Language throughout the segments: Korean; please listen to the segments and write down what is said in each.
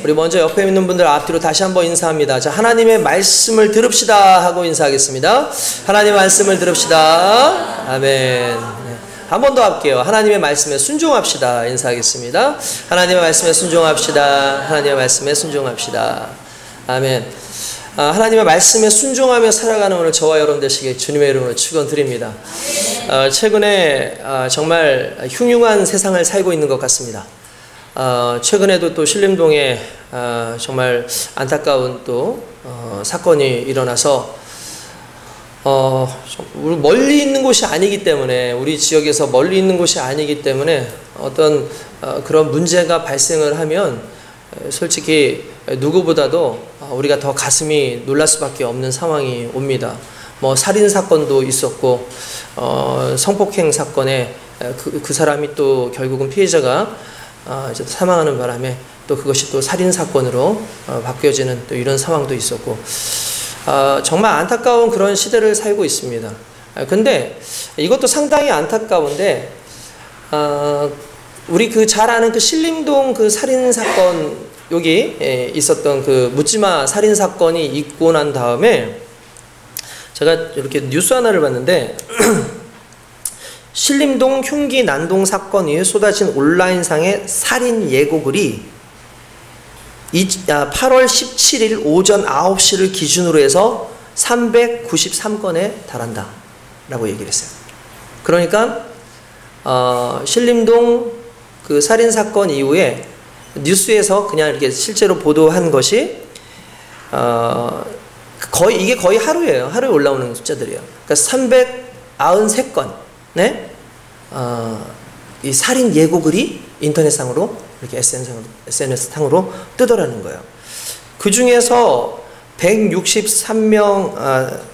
우리 먼저 옆에 있는 분들 앞뒤로 다시 한번 인사합니다. 자, 하나님의 말씀을 들읍시다 하고 인사하겠습니다. 하나님의 말씀을 들읍시다. 아멘. 한 번 더 할게요. 하나님의 말씀에 순종합시다. 인사하겠습니다. 하나님의 말씀에 순종합시다. 하나님의 말씀에 순종합시다. 아멘. 하나님의 말씀에 순종하며 살아가는 오늘 저와 여러분 되시길 주님의 이름으로 축원드립니다. 최근에 정말 흉흉한 세상을 살고 있는 것 같습니다. 최근에도 또 신림동에 정말 안타까운 또 사건이 일어나서 멀리 있는 곳이 아니기 때문에, 우리 지역에서 멀리 있는 곳이 아니기 때문에 어떤 그런 문제가 발생을 하면 솔직히 누구보다도 우리가 더 가슴이 놀랄 수밖에 없는 상황이 옵니다. 뭐 살인 사건도 있었고 성폭행 사건에 그 사람이 또 결국은 피해자가 사망하는 바람에 또 그것이 또 살인 사건으로 바뀌어지는 또 이런 상황도 있었고, 정말 안타까운 그런 시대를 살고 있습니다. 근데 이것도 상당히 안타까운데, 우리 그 잘 아는 그 신림동 그 살인 사건, 여기 있었던 그 묻지마 살인 사건이 있고 난 다음에 제가 이렇게 뉴스 하나를 봤는데 신림동 흉기 난동 사건 이후에 쏟아진 온라인상의 살인 예고글이 8월 17일 오전 9시를 기준으로 해서 393건에 달한다 라고 얘기를 했어요. 그러니까 신림동 그 살인사건 이후에 뉴스에서 그냥 이렇게 실제로 보도한 것이 이게 거의 하루예요. 하루에 올라오는 숫자들이에요. 그러니까 393건 네? 이 살인 예고글이 인터넷상으로 이렇게 SNS상으로 뜨더라는 거예요. 그 중에서 163명,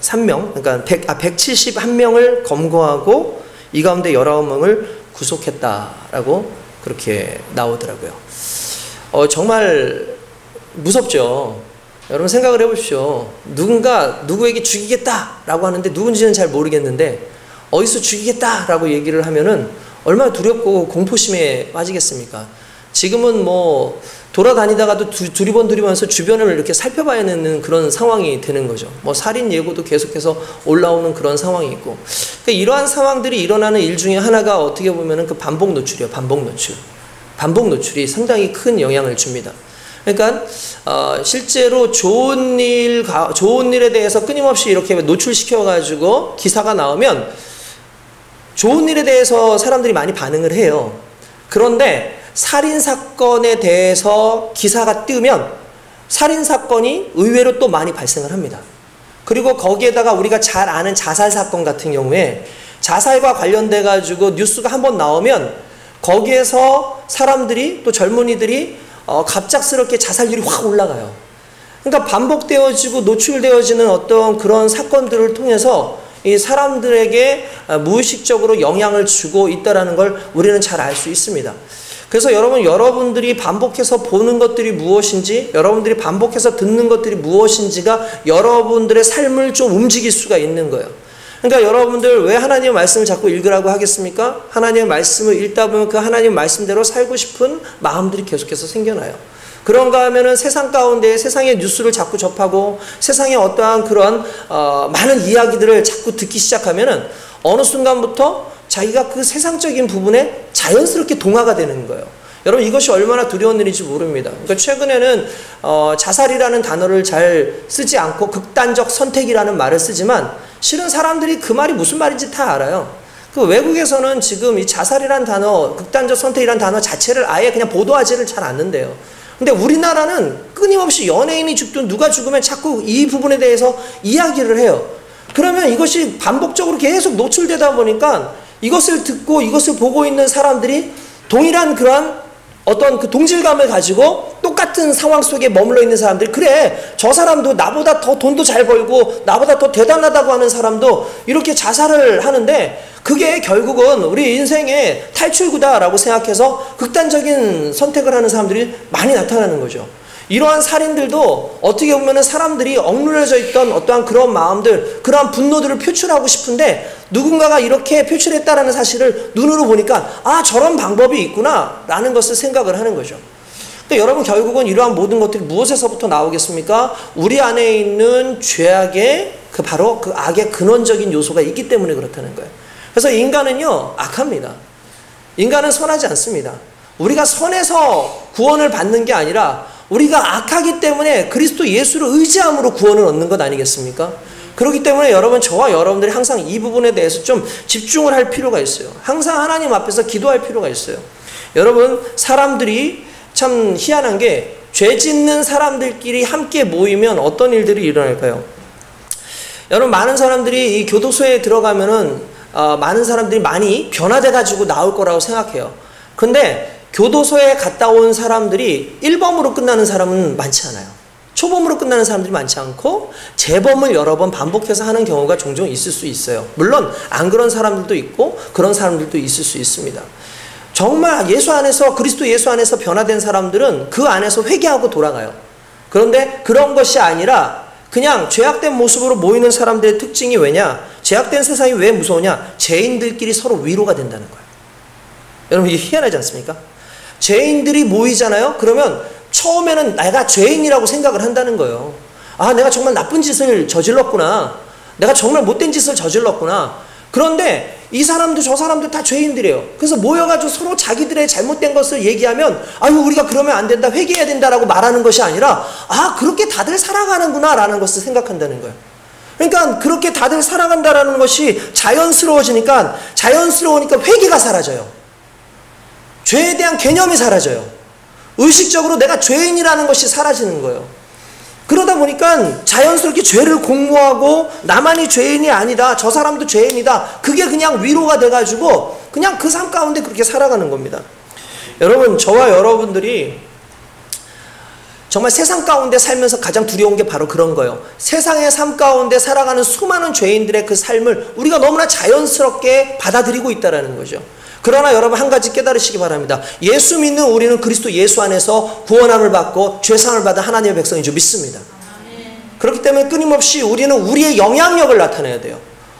3명, 그러니까 171명을 검거하고 이 가운데 19명을 구속했다라고 그렇게 나오더라고요. 정말 무섭죠. 여러분 생각을 해보십시오. 누군가 누구에게 죽이겠다라고 하는데 누군지는 잘 모르겠는데 어디서 죽이겠다라고 얘기를 하면은 얼마나 두렵고 공포심에 빠지겠습니까? 지금은 뭐 돌아다니다가도 두리번두리번해서 주변을 이렇게 살펴봐야 되는 그런 상황이 되는 거죠. 뭐 살인 예고도 계속해서 올라오는 그런 상황이 있고, 그러니까 이러한 상황들이 일어나는 일 중에 하나가 어떻게 보면은 그 반복 노출이에요. 반복 노출이 상당히 큰 영향을 줍니다. 그러니까 실제로 좋은 일에 대해서 끊임없이 이렇게 노출시켜가지고 기사가 나오면 좋은 일에 대해서 사람들이 많이 반응을 해요. 그런데 살인사건에 대해서 기사가 뜨면 살인사건이 의외로 또 많이 발생을 합니다. 그리고 거기에다가 우리가 잘 아는 자살사건 같은 경우에 자살과 관련돼 가지고 뉴스가 한번 나오면 거기에서 사람들이 또 젊은이들이 갑작스럽게 자살률이 확 올라가요. 그러니까 반복되어지고 노출되어지는 어떤 그런 사건들을 통해서 이 사람들에게 무의식적으로 영향을 주고 있다는 걸 우리는 잘 알 수 있습니다. 그래서 여러분들이 반복해서 보는 것들이 무엇인지, 여러분들이 반복해서 듣는 것들이 무엇인지가 여러분들의 삶을 좀 움직일 수가 있는 거예요. 그러니까 여러분들 왜 하나님의 말씀을 자꾸 읽으라고 하겠습니까? 하나님의 말씀을 읽다 보면 그 하나님의 말씀대로 살고 싶은 마음들이 계속해서 생겨나요. 그런가 하면은 세상 가운데 세상의 뉴스를 자꾸 접하고 세상의 어떠한 그런 많은 이야기들을 자꾸 듣기 시작하면은 어느 순간부터 자기가 그 세상적인 부분에 자연스럽게 동화가 되는 거예요. 여러분 이것이 얼마나 두려운 일인지 모릅니다. 그러니까 최근에는 자살이라는 단어를 잘 쓰지 않고 극단적 선택이라는 말을 쓰지만 실은 사람들이 그 말이 무슨 말인지 다 알아요. 그 외국에서는 지금 이 자살이라는 단어, 극단적 선택이라는 단어 자체를 아예 그냥 보도하지를 잘 않는데요. 근데 우리나라는 끊임없이 연예인이 죽든 누가 죽으면 자꾸 이 부분에 대해서 이야기를 해요. 그러면 이것이 반복적으로 계속 노출되다 보니까 이것을 듣고 이것을 보고 있는 사람들이 동일한 그러한 어떤 그 동질감을 가지고 똑같은 상황 속에 머물러 있는 사람들이, 그래 저 사람도 나보다 더 돈도 잘 벌고 나보다 더 대단하다고 하는 사람도 이렇게 자살을 하는데 그게 결국은 우리 인생의 탈출구다라고 생각해서 극단적인 선택을 하는 사람들이 많이 나타나는 거죠. 이러한 살인들도 어떻게 보면 사람들이 억눌려져 있던 어떠한 그런 마음들, 그러한 분노들을 표출하고 싶은데 누군가가 이렇게 표출했다라는 사실을 눈으로 보니까 아 저런 방법이 있구나 라는 것을 생각을 하는 거죠. 근데 여러분 결국은 이러한 모든 것들이 무엇에서부터 나오겠습니까? 우리 안에 있는 죄악의 바로 그 악의 근원적인 요소가 있기 때문에 그렇다는 거예요. 그래서 인간은요 악합니다. 인간은 선하지 않습니다. 우리가 선해서 구원을 받는 게 아니라 우리가 악하기 때문에 그리스도 예수를 의지함으로 구원을 얻는 것 아니겠습니까? 그렇기 때문에 여러분, 저와 여러분들이 항상 이 부분에 대해서 좀 집중을 할 필요가 있어요. 항상 하나님 앞에서 기도할 필요가 있어요. 여러분, 사람들이 참 희한한 게 죄 짓는 사람들끼리 함께 모이면 어떤 일들이 일어날까요? 여러분, 많은 사람들이 이 교도소에 들어가면은 많은 사람들이 많이 변화돼 가지고 나올 거라고 생각해요. 근데 교도소에 갔다 온 사람들이 1범으로 끝나는 사람은 많지 않아요. 초범으로 끝나는 사람들이 많지 않고 재범을 여러 번 반복해서 하는 경우가 종종 있을 수 있어요. 물론 안 그런 사람들도 있고 그런 사람들도 있을 수 있습니다. 정말 예수 안에서, 그리스도 예수 안에서 변화된 사람들은 그 안에서 회개하고 돌아가요. 그런데 그런 것이 아니라 그냥 죄악된 모습으로 모이는 사람들의 특징이 왜냐? 죄악된 세상이 왜 무서우냐? 죄인들끼리 서로 위로가 된다는 거예요. 여러분, 이게 희한하지 않습니까? 죄인들이 모이잖아요? 그러면 처음에는 내가 죄인이라고 생각을 한다는 거예요. 아, 내가 정말 나쁜 짓을 저질렀구나. 내가 정말 못된 짓을 저질렀구나. 그런데 이 사람도 저 사람도 다 죄인들이에요. 그래서 모여가지고 서로 자기들의 잘못된 것을 얘기하면, 아유, 우리가 그러면 안 된다, 회개해야 된다라고 말하는 것이 아니라, 아, 그렇게 다들 살아가는구나 라는 것을 생각한다는 거예요. 그러니까 그렇게 다들 살아간다라는 것이 자연스러우니까 회개가 사라져요. 죄에 대한 개념이 사라져요. 의식적으로 내가 죄인이라는 것이 사라지는 거예요. 그러다 보니까 자연스럽게 죄를 공모하고 나만이 죄인이 아니다, 저 사람도 죄인이다, 그게 그냥 위로가 돼가지고 그냥 그 삶 가운데 그렇게 살아가는 겁니다. 여러분, 저와 여러분들이 정말 세상 가운데 살면서 가장 두려운 게 바로 그런 거예요. 세상의 삶 가운데 살아가는 수많은 죄인들의 그 삶을 우리가 너무나 자연스럽게 받아들이고 있다는 거죠. 그러나 여러분, 한 가지 깨달으시기 바랍니다. 예수 믿는 우리는 그리스도 예수 안에서 구원함을 받고 죄상을 받은 하나님의 백성인 줄 믿습니다. 그렇기 때문에 끊임없이 우리는 우리의 영향력을 나타내야 돼요.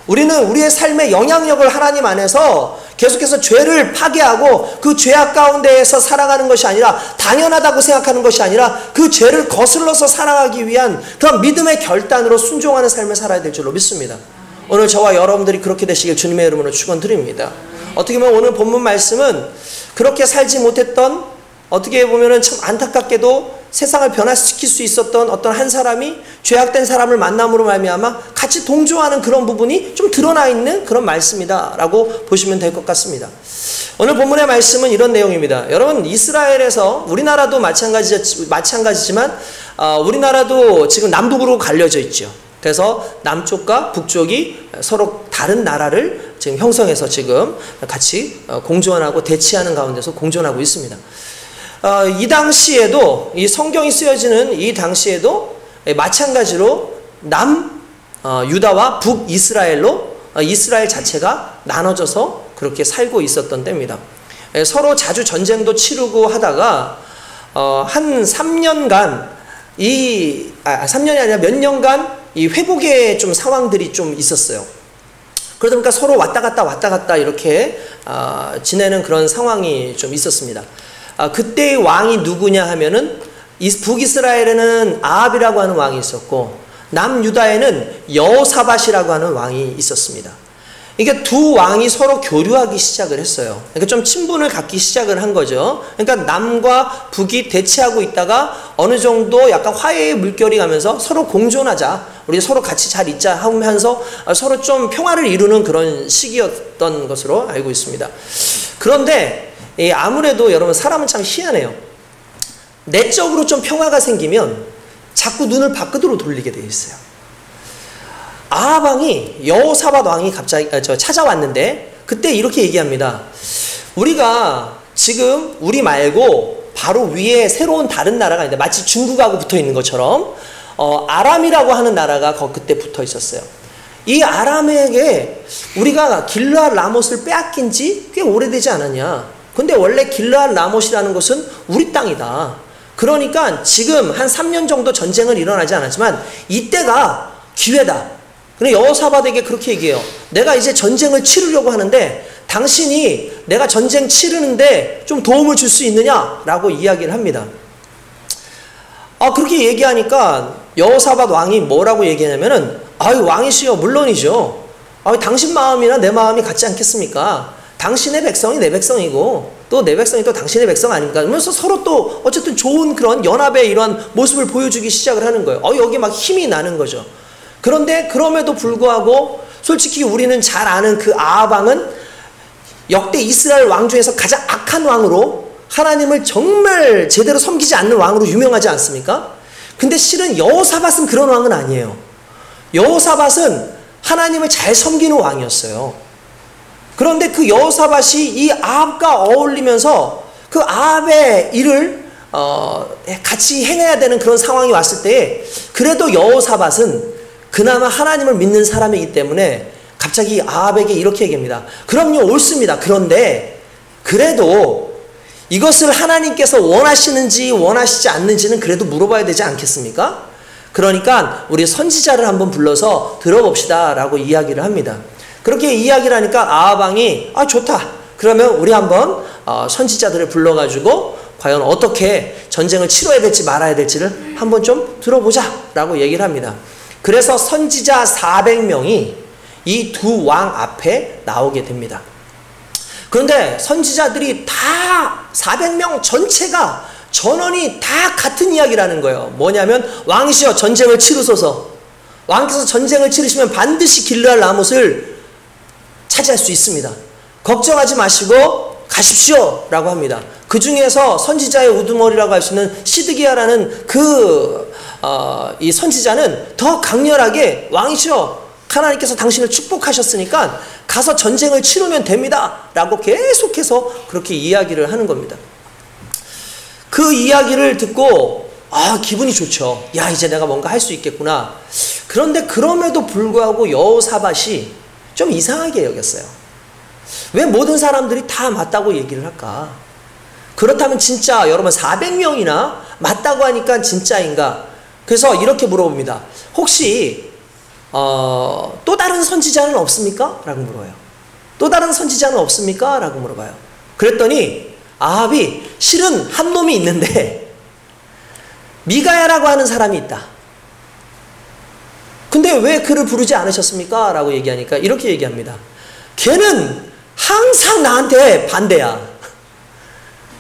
우리는 우리의 삶의 영향력을 하나님 안에서 계속해서 죄를 파괴하고 그 죄악 가운데에서 살아가는 것이 아니라, 당연하다고 생각하는 것이 아니라 그 죄를 거슬러서 살아가기 위한 그런 믿음의 결단으로 순종하는 삶을 살아야 될 줄로 믿습니다. 오늘 저와 여러분들이 그렇게 되시길 주님의 이름으로 축원드립니다. 어떻게 보면 오늘 본문 말씀은 그렇게 살지 못했던, 어떻게 보면 참 안타깝게도 세상을 변화시킬 수 있었던 어떤 한 사람이 죄악된 사람을 만남으로 말미암아 같이 동조하는 그런 부분이 좀 드러나 있는 그런 말씀이다라고 보시면 될 것 같습니다. 오늘 본문의 말씀은 이런 내용입니다. 여러분, 이스라엘에서, 우리나라도 마찬가지지만 우리나라도 지금 남북으로 갈려져 있죠. 그래서 남쪽과 북쪽이 서로 다른 나라를 지금 형성해서 지금 같이 공존하고 대치하는 가운데서 공존하고 있습니다. 이 당시에도, 이 성경이 쓰여지는 이 당시에도 마찬가지로 유다와 북이스라엘로 이스라엘 자체가 나눠져서 그렇게 살고 있었던 때입니다. 서로 자주 전쟁도 치르고 하다가 한 3년간 3년이 아니라 몇 년간 이 회복의 좀 상황들이 좀 있었어요. 그러다 보니까 서로 왔다 갔다 이렇게 지내는 그런 상황이 좀 있었습니다. 그때의 왕이 누구냐 하면은 북이스라엘에는 아합이라고 하는 왕이 있었고, 남유다에는 여호사밧이라고 하는 왕이 있었습니다. 그러니까 두 왕이 서로 교류하기 시작을 했어요. 그러니까 좀 친분을 갖기 시작을 한 거죠. 그러니까 남과 북이 대치하고 있다가 어느 정도 약간 화해의 물결이 가면서 서로 공존하자, 우리 서로 같이 잘 있자 하면서 서로 좀 평화를 이루는 그런 시기였던 것으로 알고 있습니다. 그런데 아무래도 여러분, 사람은 참 희한해요. 내적으로 좀 평화가 생기면 자꾸 눈을 밖으로 돌리게 돼 있어요. 아합 왕이, 여호사밧 왕이 갑자기 찾아왔는데 그때 이렇게 얘기합니다. 우리가 지금 우리 말고 바로 위에 새로운 다른 나라가 있는데, 마치 중국하고 붙어 있는 것처럼 아람이라고 하는 나라가 그때 붙어 있었어요. 이 아람에게 우리가 길르앗 라못을 빼앗긴 지 꽤 오래되지 않았냐. 근데 원래 길르앗 라못이라는 것은 우리 땅이다. 그러니까 지금 한 3년 정도 전쟁은 일어나지 않았지만 이때가 기회다. 근데 여호사밧에게 그렇게 얘기해요. 내가 이제 전쟁을 치르려고 하는데 당신이 내가 전쟁 치르는데 좀 도움을 줄 수 있느냐라고 이야기를 합니다. 그렇게 얘기하니까 여호사밧 왕이 뭐라고 얘기하냐면은, 아유, 왕이시여, 물론이죠. 당신 마음이나 내 마음이 같지 않겠습니까? 당신의 백성이 내 백성이고, 또 내 백성이 또 당신의 백성 아닙니까? 그러면서 서로 또 어쨌든 좋은 그런 연합의 이런 모습을 보여주기 시작을 하는 거예요. 여기 막 힘이 나는 거죠. 그런데 그럼에도 불구하고 솔직히 우리는 잘 아는 그 아합 왕은 역대 이스라엘 왕 중에서 가장 악한 왕으로, 하나님을 정말 제대로 섬기지 않는 왕으로 유명하지 않습니까? 근데 실은 여호사밧은 그런 왕은 아니에요. 여호사밧은 하나님을 잘 섬기는 왕이었어요. 그런데 그 여호사밧이 이 아합과 어울리면서 그 아합의 일을 같이 행해야 되는 그런 상황이 왔을 때, 그래도 여호사밧은 그나마 하나님을 믿는 사람이기 때문에 갑자기 아합에게 이렇게 얘기합니다. 그럼요, 옳습니다. 그런데 그래도 이것을 하나님께서 원하시는지 원하시지 않는지는 그래도 물어봐야 되지 않겠습니까? 그러니까 우리 선지자를 한번 불러서 들어봅시다 라고 이야기를 합니다. 그렇게 이야기를 하니까 아합 왕이 좋다. 그러면 우리 한번 선지자들을 불러가지고 과연 어떻게 전쟁을 치러야 될지 말아야 될지를 한번 좀 들어보자 라고 얘기를 합니다. 그래서 선지자 400명이 이 두 왕 앞에 나오게 됩니다. 그런데 선지자들이 다 400명 전체가 전원이 다 같은 이야기를 하는 거예요. 뭐냐면, 왕이시여, 전쟁을 치르소서. 왕께서 전쟁을 치르시면 반드시 길르앗 라못을 차지할 수 있습니다. 걱정하지 마시고 가십시오 라고 합니다. 그 중에서 선지자의 우두머리라고 할 수 있는 시드기야라는 이 선지자는 더 강렬하게, 왕이시여, 하나님께서 당신을 축복하셨으니까 가서 전쟁을 치르면 됩니다 라고 계속해서 그렇게 이야기를 하는 겁니다. 그 이야기를 듣고 기분이 좋죠. 야, 이제 내가 뭔가 할 수 있겠구나. 그런데 그럼에도 불구하고 여호사밧이 좀 이상하게 여겼어요. 왜 모든 사람들이 다 맞다고 얘기를 할까? 그렇다면 진짜 여러분 400명이나 맞다고 하니까 진짜인가? 그래서 이렇게 물어봅니다. 혹시 또 다른 선지자는 없습니까? 라고 물어요. 또 다른 선지자는 없습니까? 라고 물어봐요. 그랬더니 아합이 실은 한 놈이 있는데 미가야라고 하는 사람이 있다. 근데 왜 그를 부르지 않으셨습니까? 라고 얘기하니까 이렇게 얘기합니다. 걔는 항상 나한테 반대야.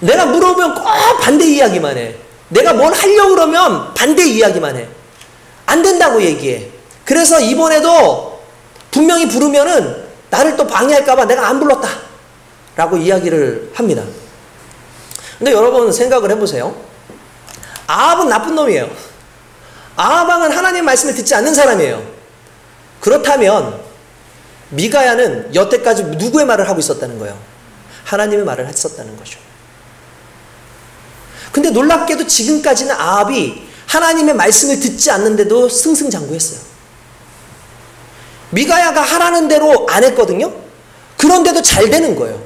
내가 물어보면 꼭 반대 이야기만 해. 내가 뭘 하려고 그러면 반대 이야기만 해. 안 된다고 얘기해. 그래서 이번에도 분명히 부르면은 나를 또 방해할까봐 내가 안 불렀다 라고 이야기를 합니다. 근데 여러분 생각을 해보세요. 아합은 나쁜 놈이에요. 아합 왕은 하나님 말씀을 듣지 않는 사람이에요. 그렇다면 미가야는 여태까지 누구의 말을 하고 있었다는 거예요? 하나님의 말을 했었다는 거죠. 근데 놀랍게도 지금까지는 아합이 하나님의 말씀을 듣지 않는데도 승승장구했어요. 미가야가 하라는 대로 안 했거든요. 그런데도 잘 되는 거예요.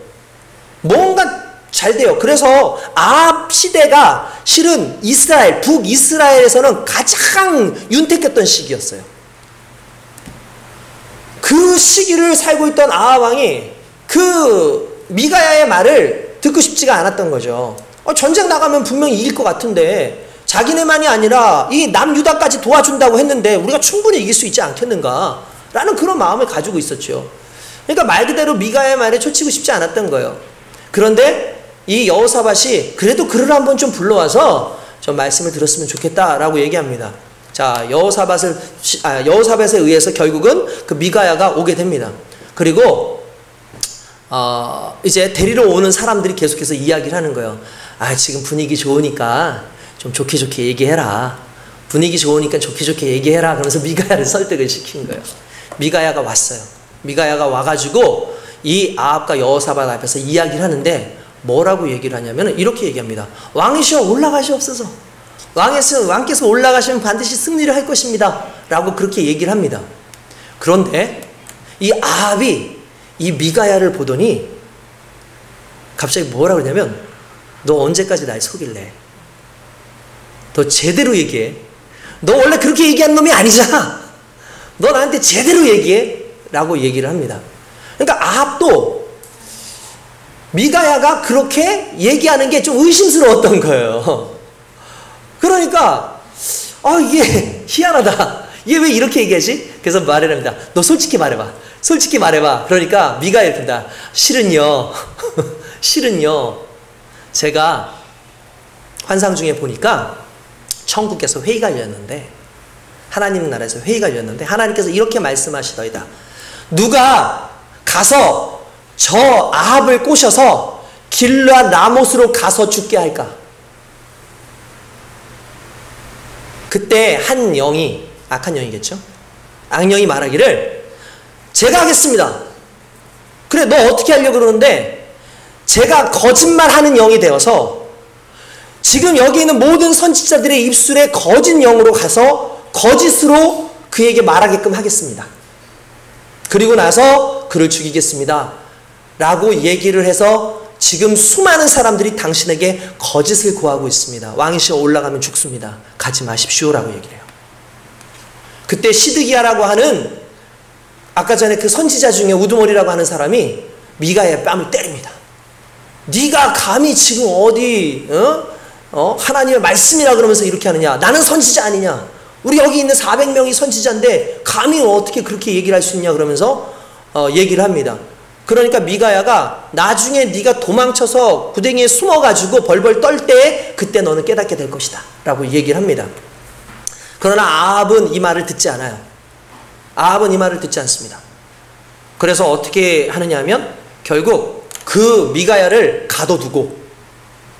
뭔가 잘 돼요. 그래서 아합 시대가 실은 이스라엘, 북이스라엘에서는 가장 윤택했던 시기였어요. 그 시기를 살고 있던 아합 왕이 그 미가야의 말을 듣고 싶지가 않았던 거죠. 전쟁 나가면 분명히 이길 것 같은데 자기네만이 아니라 이 남유다까지 도와준다고 했는데 우리가 충분히 이길 수 있지 않겠는가 라는 그런 마음을 가지고 있었죠. 그러니까 말 그대로 미가야의 말에 초치고 싶지 않았던 거예요. 그런데 이 여호사밧이 그래도 그를 한번 좀 불러와서 좀 말씀을 들었으면 좋겠다라고 얘기합니다. 자, 여호사밧에 의해서 결국은 그 미가야가 오게 됩니다. 그리고 이제 데리러 오는 사람들이 계속해서 이야기를 하는 거예요. 지금 분위기 좋으니까 좀 좋게 좋게 얘기해라. 분위기 좋으니까 좋게 좋게 얘기해라. 그러면서 미가야를 설득을 시킨 거예요. 미가야가 왔어요. 미가야가 와가지고 이 아합과 여호사밧 앞에서 이야기를 하는데 뭐라고 얘기를 하냐면 이렇게 얘기합니다. 왕이시여 올라가시옵소서. 왕께서 올라가시면 반드시 승리를 할 것입니다 라고 그렇게 얘기를 합니다. 그런데 이 아합이 이 미가야를 보더니 갑자기 뭐라 그러냐면 너 언제까지 날 속일래? 너 제대로 얘기해. 너 원래 그렇게 얘기한 놈이 아니잖아. 너 나한테 제대로 얘기해 라고 얘기를 합니다. 그러니까 아합도 미가야가 그렇게 얘기하는 게 좀 의심스러웠던 거예요. 그러니까 이게 희한하다. 얘 왜 이렇게 얘기하지? 그래서 말을 합니다. 너 솔직히 말해봐. 솔직히 말해봐. 그러니까 미가 이렇게 합니다. 실은요. 실은요. 제가 환상 중에 보니까 천국에서 회의가 열렸는데, 하나님 나라에서 회의가 열렸는데 하나님께서 이렇게 말씀하시더이다. 누가 가서 저 아합을 꼬셔서 길르앗 라못으로 가서 죽게 할까? 그때 한 영이, 악한 영이겠죠? 악령이 말하기를 제가 하겠습니다. 그래, 너 어떻게 하려고 그러는데 제가 거짓말하는 영이 되어서 지금 여기 있는 모든 선지자들의 입술에 거짓 영으로 가서 거짓으로 그에게 말하게끔 하겠습니다. 그리고 나서 그를 죽이겠습니다. 라고 얘기를 해서 지금 수많은 사람들이 당신에게 거짓을 고하고 있습니다. 왕이시여 올라가면 죽습니다. 가지 마십시오. 라고 얘기를 해요. 그때 시드기야라고 하는 아까 전에 그 선지자 중에 우두머리라고 하는 사람이 미가야의 뺨을 때립니다. 네가 감히 지금 어디 하나님의 말씀이라 그러면서 이렇게 하느냐. 나는 선지자 아니냐. 우리 여기 있는 400명이 선지자인데 감히 어떻게 그렇게 얘기를 할 수 있냐 그러면서 얘기를 합니다. 그러니까 미가야가 나중에 네가 도망쳐서 구덩이에 숨어가지고 벌벌 떨 때 그때 너는 깨닫게 될 것이다 라고 얘기를 합니다. 그러나 아합은 이 말을 듣지 않아요. 아합은 이 말을 듣지 않습니다. 그래서 어떻게 하느냐 하면 결국 그 미가야를 가둬두고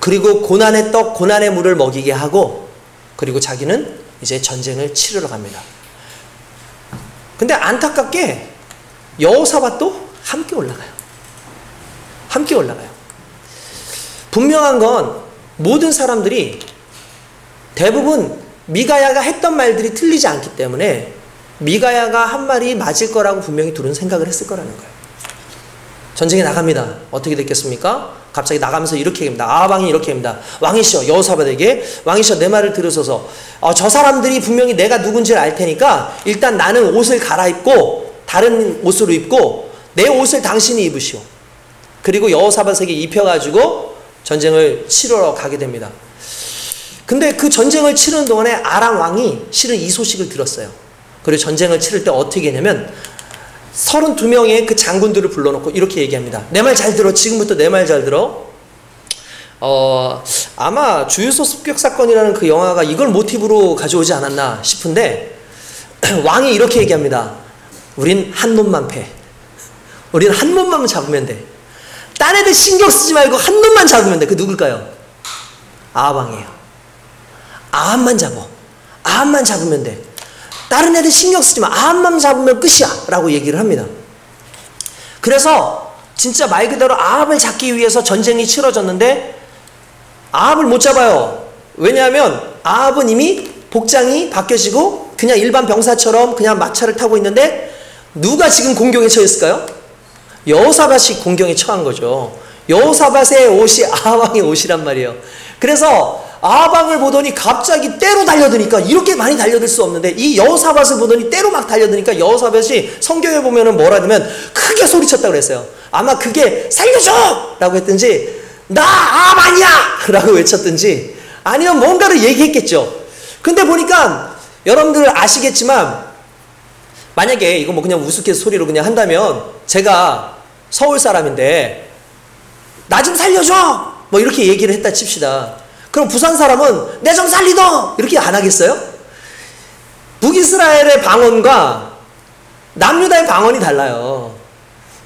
그리고 고난의 떡 고난의 물을 먹이게 하고 그리고 자기는 이제 전쟁을 치르러 갑니다. 근데 안타깝게 여호사밧도 함께 올라가요. 함께 올라가요. 분명한 건 모든 사람들이 대부분 미가야가 했던 말들이 틀리지 않기 때문에 미가야가 한 말이 맞을 거라고 분명히 둘은 생각을 했을 거라는 거예요. 전쟁에 나갑니다. 어떻게 됐겠습니까? 갑자기 나가면서 이렇게 얘기합니다. 아합왕이 이렇게 합니다. 왕이시여, 여호사밧에게 왕이시여 내 말을 들으소서. 저 사람들이 분명히 내가 누군지를 알 테니까 일단 나는 옷을 갈아입고 다른 옷으로 입고 내 옷을 당신이 입으시오. 그리고 여호사밧에게 입혀가지고 전쟁을 치러러 가게 됩니다. 근데 그 전쟁을 치르는 동안에 아람 왕이 실은 이 소식을 들었어요. 그리고 전쟁을 치를 때 어떻게 했냐면 32명의 그 장군들을 불러놓고 이렇게 얘기합니다. 내 말 잘 들어. 지금부터 내 말 잘 들어. 아마 주유소 습격 사건이라는 그 영화가 이걸 모티브로 가져오지 않았나 싶은데 왕이 이렇게 얘기합니다. 우린 한 놈만 패. 우린 한 놈만 잡으면 돼. 딴 애들 신경 쓰지 말고 한 놈만 잡으면 돼. 그 누굴까요? 아합왕이에요. 아합만 잡어. 아합만 잡으면 돼. 다른 애들 신경 쓰지 마. 아합만 잡으면 끝이야. 라고 얘기를 합니다. 그래서 진짜 말 그대로 아합을 잡기 위해서 전쟁이 치러졌는데 아합을 못 잡아요. 왜냐하면 아합은 이미 복장이 바뀌어지고 그냥 일반 병사처럼 그냥 마차를 타고 있는데 누가 지금 공경에 처했을까요? 여호사밧이 공경에 처한 거죠. 여호사밧의 옷이 아합왕의 옷이란 말이에요. 그래서 아합왕을 보더니 갑자기 떼로 달려드니까 이렇게 많이 달려들 수 없는데 이 여호사밧을 보더니 떼로 막 달려드니까 여호사밧이 성경에 보면은 뭐라 하면 크게 소리쳤다고 그랬어요. 아마 그게 살려줘! 라고 했든지 나 아합 아니야! 라고 외쳤든지 아니면 뭔가를 얘기했겠죠. 근데 보니까 여러분들 아시겠지만 만약에 이거 뭐 그냥 우스갯 소리로 그냥 한다면 제가 서울 사람인데 나 좀 살려줘! 뭐 이렇게 얘기를 했다 칩시다. 그럼 부산 사람은 내 좀 살리더! 이렇게 안 하겠어요? 북이스라엘의 방언과 남유다의 방언이 달라요.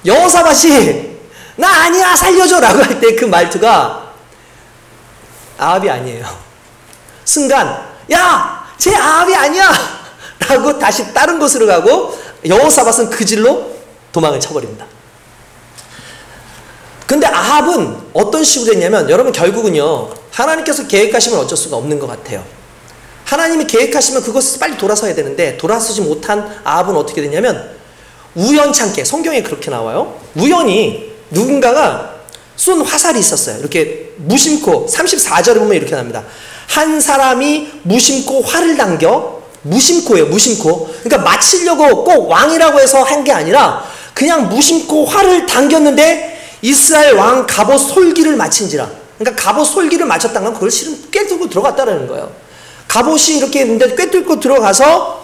여호사밧이 나 아니야 살려줘! 라고 할 때 그 말투가 아합이 아니에요. 순간 야! 쟤 아합이 아니야! 라고 다시 다른 곳으로 가고 여호사밧은 그 질로 도망을 쳐버립니다. 근데 아합은 어떤 식으로 했냐면 여러분 결국은요 하나님께서 계획하시면 어쩔 수가 없는 것 같아요. 하나님이 계획하시면 그것을 빨리 돌아서야 되는데 돌아서지 못한 아합은 어떻게 됐냐면 우연찮게 성경에 그렇게 나와요. 우연히 누군가가 쏜 화살이 있었어요. 이렇게 무심코 34절에 보면 이렇게 납니다. 한 사람이 무심코 활을 당겨 무심코예요. 무심코. 그러니까 맞히려고 꼭 왕이라고 해서 한 게 아니라 그냥 무심코 활을 당겼는데 이스라엘 왕 갑옷 솔기를 맞힌지라. 그러니까 갑옷 솔기를 맞췄다는 건 그걸 실은 꿰두고 들어갔다라는 거예요. 갑옷이 이렇게 있는데 꿰뚫고 들어가서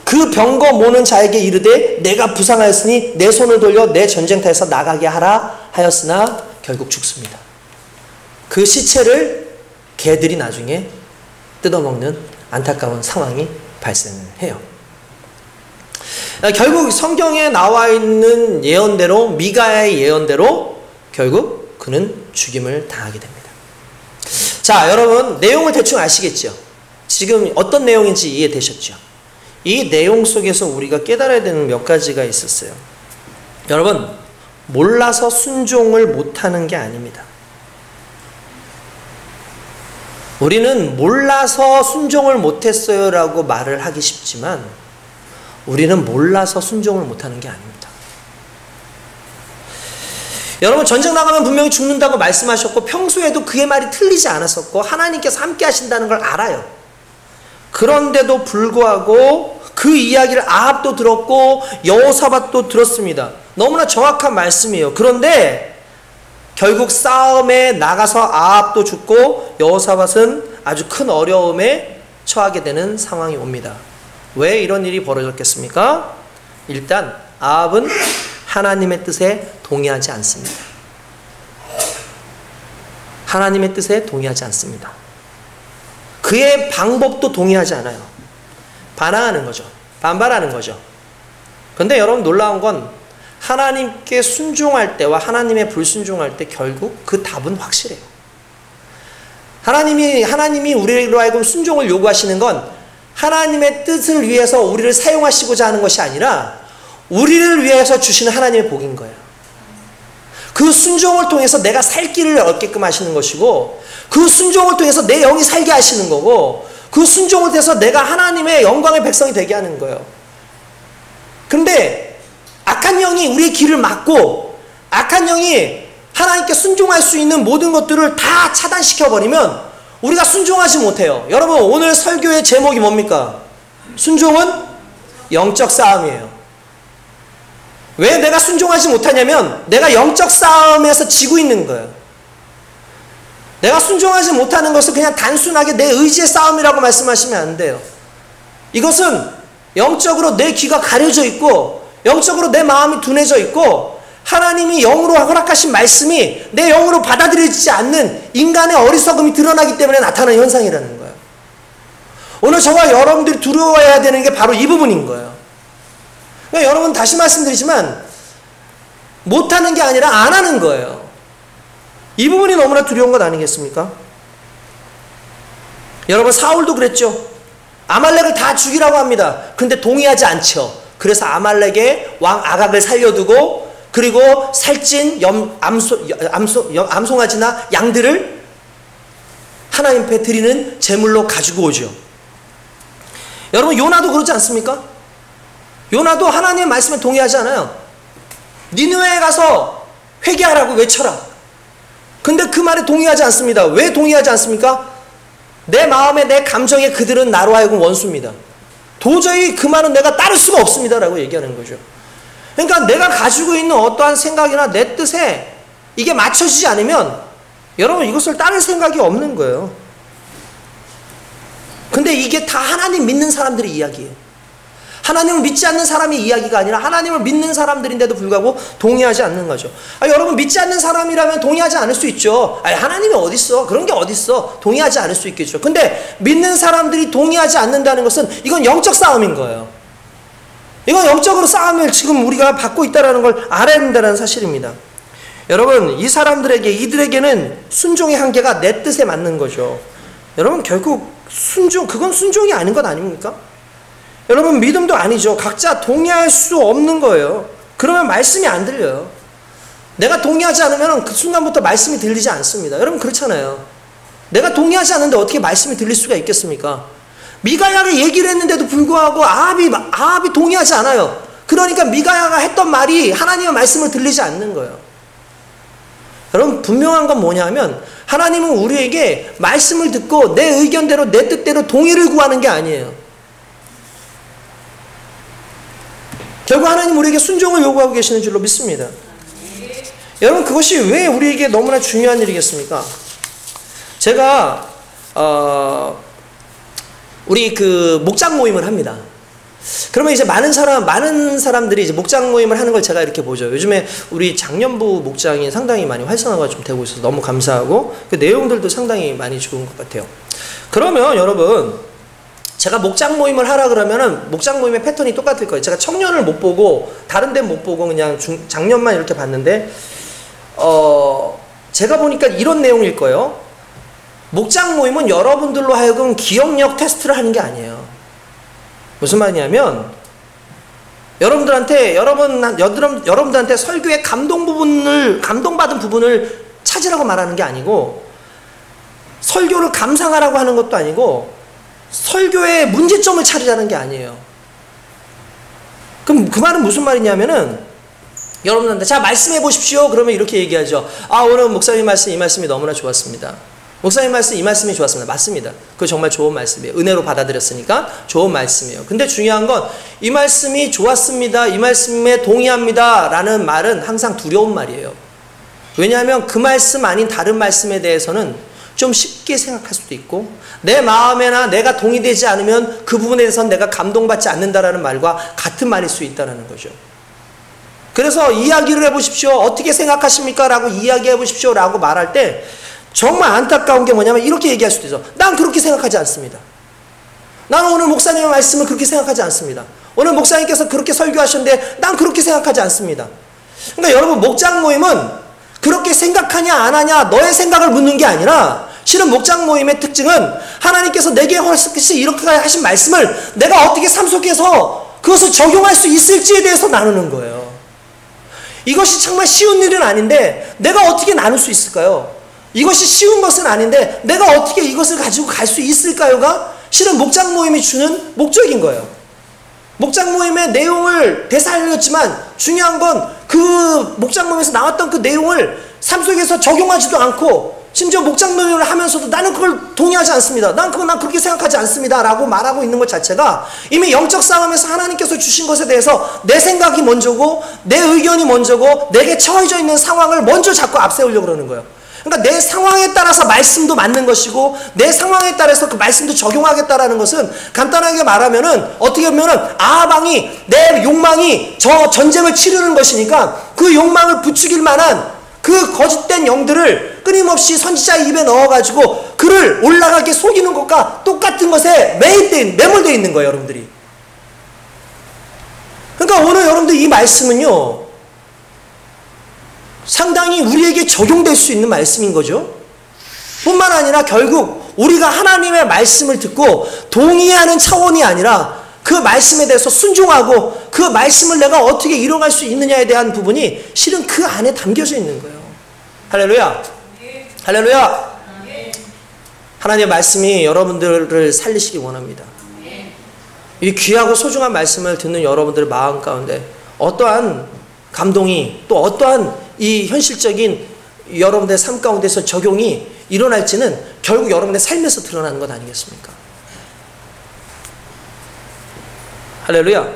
그 병거 모는 자에게 이르되 내가 부상하였으니 내 손을 돌려 내 전쟁터에서 나가게 하라 하였으나 결국 죽습니다. 그 시체를 개들이 나중에 뜯어먹는 안타까운 상황이 발생해요. 결국 성경에 나와 있는 예언대로, 미가의 예언대로 결국 그는 죽임을 당하게 됩니다. 자, 여러분 내용을 대충 아시겠죠? 지금 어떤 내용인지 이해되셨죠? 이 내용 속에서 우리가 깨달아야 되는 몇 가지가 있었어요. 여러분, 몰라서 순종을 못하는 게 아닙니다. 우리는 몰라서 순종을 못했어요 라고 말을 하기 쉽지만 우리는 몰라서 순종을 못하는 게 아닙니다. 여러분, 전쟁 나가면 분명히 죽는다고 말씀하셨고 평소에도 그의 말이 틀리지 않았었고 하나님께서 함께 하신다는 걸 알아요. 그런데도 불구하고 그 이야기를 아합도 들었고 여호사밧도 들었습니다. 너무나 정확한 말씀이에요. 그런데 결국 싸움에 나가서 아합도 죽고 여호사밧은 아주 큰 어려움에 처하게 되는 상황이 옵니다. 왜 이런 일이 벌어졌겠습니까? 일단 아합은 하나님의 뜻에 동의하지 않습니다. 하나님의 뜻에 동의하지 않습니다. 그의 방법도 동의하지 않아요. 반항하는 거죠. 반발하는 거죠. 그런데 여러분 놀라운 건 하나님께 순종할 때와 하나님의 불순종할 때 결국 그 답은 확실해요. 하나님이 우리로 하여금 순종을 요구하시는 건 하나님의 뜻을 위해서 우리를 사용하시고자 하는 것이 아니라 우리를 위해서 주시는 하나님의 복인 거예요. 그 순종을 통해서 내가 살 길을 얻게끔 하시는 것이고 그 순종을 통해서 내 영이 살게 하시는 거고 그 순종을 통해서 내가 하나님의 영광의 백성이 되게 하는 거예요. 그런데 악한 영이 우리의 길을 막고 악한 영이 하나님께 순종할 수 있는 모든 것들을 다 차단시켜버리면 우리가 순종하지 못해요. 여러분, 오늘 설교의 제목이 뭡니까? 순종은 영적 싸움이에요. 왜 내가 순종하지 못하냐면 내가 영적 싸움에서 지고 있는 거예요. 내가 순종하지 못하는 것을 그냥 단순하게 내 의지의 싸움이라고 말씀하시면 안 돼요. 이것은 영적으로 내 귀가 가려져 있고 영적으로 내 마음이 둔해져 있고 하나님이 영으로 허락하신 말씀이 내 영으로 받아들여지지 않는 인간의 어리석음이 드러나기 때문에 나타나는 현상이라는 거예요. 오늘 저와 여러분들이 두려워해야 되는 게 바로 이 부분인 거예요. 그러니까 여러분 다시 말씀드리지만 못하는 게 아니라 안 하는 거예요. 이 부분이 너무나 두려운 것 아니겠습니까? 여러분 사울도 그랬죠. 아말렉을 다 죽이라고 합니다. 근데 동의하지 않죠. 그래서 아말렉의 왕 아각을 살려두고 그리고 살찐 암송아지나 양들을 하나님 앞에 드리는 제물로 가지고 오죠. 여러분 요나도 그렇지 않습니까? 요나도 하나님의 말씀에 동의하지 않아요. 니느웨에 가서 회개하라고 외쳐라. 근데 그 말에 동의하지 않습니다. 왜 동의하지 않습니까? 내 마음에 내 감정에 그들은 나로 하여금 원수입니다. 도저히 그 말은 내가 따를 수가 없습니다 라고 얘기하는 거죠. 그러니까 내가 가지고 있는 어떠한 생각이나 내 뜻에 이게 맞춰지지 않으면 여러분 이것을 따를 생각이 없는 거예요. 근데 이게 다 하나님 믿는 사람들의 이야기예요. 하나님을 믿지 않는 사람의 이야기가 아니라 하나님을 믿는 사람들인데도 불구하고 동의하지 않는 거죠. 여러분 믿지 않는 사람이라면 동의하지 않을 수 있죠. 하나님이 어딨어? 그런 게 어딨어? 동의하지 않을 수 있겠죠. 근데 믿는 사람들이 동의하지 않는다는 것은 이건 영적 싸움인 거예요. 이건 영적으로 싸움을 지금 우리가 받고 있다는 걸 알아야 된다는 사실입니다. 여러분 이 사람들에게 이들에게는 순종의 한계가 내 뜻에 맞는 거죠. 여러분 결국 그건 순종이 아닌 것 아닙니까? 여러분 믿음도 아니죠. 각자 동의할 수 없는 거예요. 그러면 말씀이 안 들려요. 내가 동의하지 않으면 그 순간부터 말씀이 들리지 않습니다. 여러분 그렇잖아요. 내가 동의하지 않는데 어떻게 말씀이 들릴 수가 있겠습니까? 미가야가 얘기를 했는데도 불구하고 아합이 동의하지 않아요. 그러니까 미가야가 했던 말이 하나님의 말씀을 들리지 않는 거예요. 여러분 분명한 건 뭐냐면 하나님은 우리에게 말씀을 듣고 내 의견대로 내 뜻대로 동의를 구하는 게 아니에요. 결국 하나님 우리에게 순종을 요구하고 계시는 줄로 믿습니다. 여러분 그것이 왜 우리에게 너무나 중요한 일이겠습니까? 제가 우리 그 목장 모임을 합니다. 그러면 이제 많은 사람들이 이제 목장 모임을 하는 걸 제가 이렇게 보죠. 요즘에 우리 장년부 목장이 상당히 많이 활성화가 좀 되고 있어서 너무 감사하고, 그 내용들도 상당히 많이 좋은 것 같아요. 그러면 여러분, 제가 목장 모임을 하라 그러면은 목장 모임의 패턴이 똑같을 거예요. 제가 청년을 못 보고, 다른 데는 못 보고 그냥 장년만 이렇게 봤는데, 제가 보니까 이런 내용일 거예요. 목장 모임은 여러분들로 하여금 기억력 테스트를 하는 게 아니에요. 무슨 말이냐면, 여러분들한테 설교의 감동받은 부분을 찾으라고 말하는 게 아니고, 설교를 감상하라고 하는 것도 아니고, 설교의 문제점을 찾으라는 게 아니에요. 그럼 그 말은 무슨 말이냐면은, 여러분들한테 자 말씀해 보십시오. 그러면 이렇게 얘기하죠. 아, 오늘 목사님 말씀, 이 말씀이 너무나 좋았습니다. 목사님 말씀, 이 말씀이 좋았습니다. 맞습니다. 그거 정말 좋은 말씀이에요. 은혜로 받아들였으니까 좋은 말씀이에요. 근데 중요한 건 이 말씀이 좋았습니다, 이 말씀에 동의합니다 라는 말은 항상 두려운 말이에요. 왜냐하면 그 말씀 아닌 다른 말씀에 대해서는 좀 쉽게 생각할 수도 있고, 내 마음에나 내가 동의되지 않으면 그 부분에 대해서는 내가 감동받지 않는다라는 말과 같은 말일 수 있다는 거죠. 그래서 이야기를 해보십시오. 어떻게 생각하십니까? 라고 이야기해 보십시오 라고 말할 때 정말 안타까운 게 뭐냐면 이렇게 얘기할 수도 있어. 난 그렇게 생각하지 않습니다. 나는 오늘 목사님의 말씀을 그렇게 생각하지 않습니다. 오늘 목사님께서 그렇게 설교하셨는데 난 그렇게 생각하지 않습니다. 그러니까 여러분, 목장 모임은 그렇게 생각하냐 안 하냐 너의 생각을 묻는 게 아니라, 실은 목장 모임의 특징은 하나님께서 내게 이렇게 하신 말씀을 내가 어떻게 삶 속에서 그것을 적용할 수 있을지에 대해서 나누는 거예요. 이것이 정말 쉬운 일은 아닌데 내가 어떻게 나눌 수 있을까요? 이것이 쉬운 것은 아닌데 내가 어떻게 이것을 가지고 갈 수 있을까요가 실은 목장 모임이 주는 목적인 거예요. 목장 모임의 내용을 되살렸지만 중요한 건 그 목장 모임에서 나왔던 그 내용을 삶 속에서 적용하지도 않고, 심지어 목장 모임을 하면서도 나는 그걸 동의하지 않습니다, 난 그렇게 생각하지 않습니다 라고 말하고 있는 것 자체가 이미 영적 싸움에서 하나님께서 주신 것에 대해서 내 생각이 먼저고 내 의견이 먼저고 내게 처해져 있는 상황을 먼저 자꾸 앞세우려고 그러는 거예요. 그러니까 내 상황에 따라서 말씀도 맞는 것이고 내 상황에 따라서 그 말씀도 적용하겠다라는 것은, 간단하게 말하면은 어떻게 보면은 아방이, 내 욕망이 저 전쟁을 치르는 것이니까 그 욕망을 부추길 만한 그 거짓된 영들을 끊임없이 선지자 입에 넣어가지고 그를 올라가게 속이는 것과 똑같은 것에 매몰되어 있는 거예요, 여러분들이. 그러니까 오늘 여러분들 이 말씀은요, 상당히 우리에게 적용될 수 있는 말씀인 거죠. 뿐만 아니라 결국 우리가 하나님의 말씀을 듣고 동의하는 차원이 아니라 그 말씀에 대해서 순종하고 그 말씀을 내가 어떻게 이뤄갈 수 있느냐에 대한 부분이 실은 그 안에 담겨져 있는 거예요. 할렐루야. 할렐루야. 하나님의 말씀이 여러분들을 살리시기 원합니다. 이 귀하고 소중한 말씀을 듣는 여러분들의 마음 가운데 어떠한 감동이, 또 어떠한 이 현실적인 여러분들의 삶 가운데서 적용이 일어날지는 결국 여러분의 삶에서 드러나는 것 아니겠습니까? 할렐루야.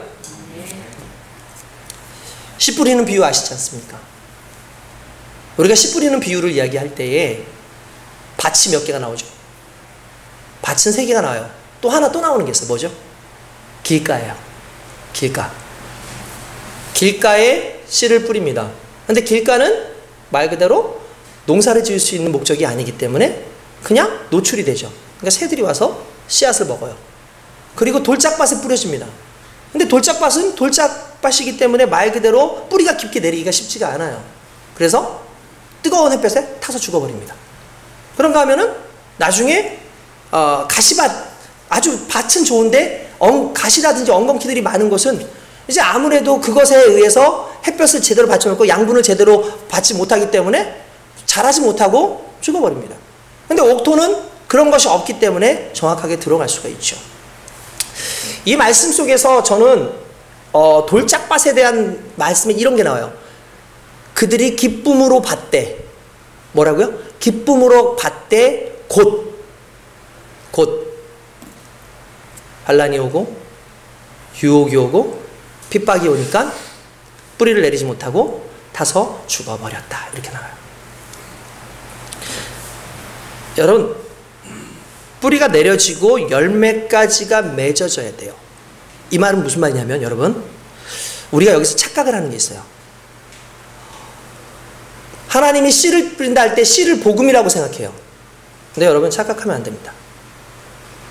씨 뿌리는 비유 아시지 않습니까? 우리가 씨 뿌리는 비유를 이야기할 때에 밭이 몇 개가 나오죠? 밭은 3개가 나와요. 또 하나 또 나오는 게 있어요. 뭐죠? 길가예요. 길가. 길가에 씨를 뿌립니다. 근데 길가는 말 그대로 농사를 지을 수 있는 목적이 아니기 때문에 그냥 노출이 되죠. 그러니까 새들이 와서 씨앗을 먹어요. 그리고 돌짝밭에 뿌려집니다. 근데 돌짝밭은 돌짝밭이기 때문에 말 그대로 뿌리가 깊게 내리기가 쉽지가 않아요. 그래서 뜨거운 햇볕에 타서 죽어버립니다. 그런가 하면은 나중에 가시밭, 아주 밭은 좋은데 가시라든지 엉겅퀴들이 많은 곳은 이제 아무래도 그것에 의해서 햇볕을 제대로 받지 못하고 양분을 제대로 받지 못하기 때문에 자라지 못하고 죽어버립니다. 근데 옥토는 그런 것이 없기 때문에 정확하게 들어갈 수가 있죠. 이 말씀 속에서 저는 돌짝밭에 대한 말씀에 이런 게 나와요. 그들이 기쁨으로 받되, 뭐라고요? 기쁨으로 받되 곧 반란이 오고 유혹이 오고 핍박이 오니까 뿌리를 내리지 못하고 타서 죽어버렸다. 이렇게 나와요. 여러분, 뿌리가 내려지고 열매까지가 맺어져야 돼요. 이 말은 무슨 말이냐면 여러분, 우리가 여기서 착각을 하는 게 있어요. 하나님이 씨를 뿌린다 할 때 씨를 복음이라고 생각해요. 근데 여러분 착각하면 안 됩니다.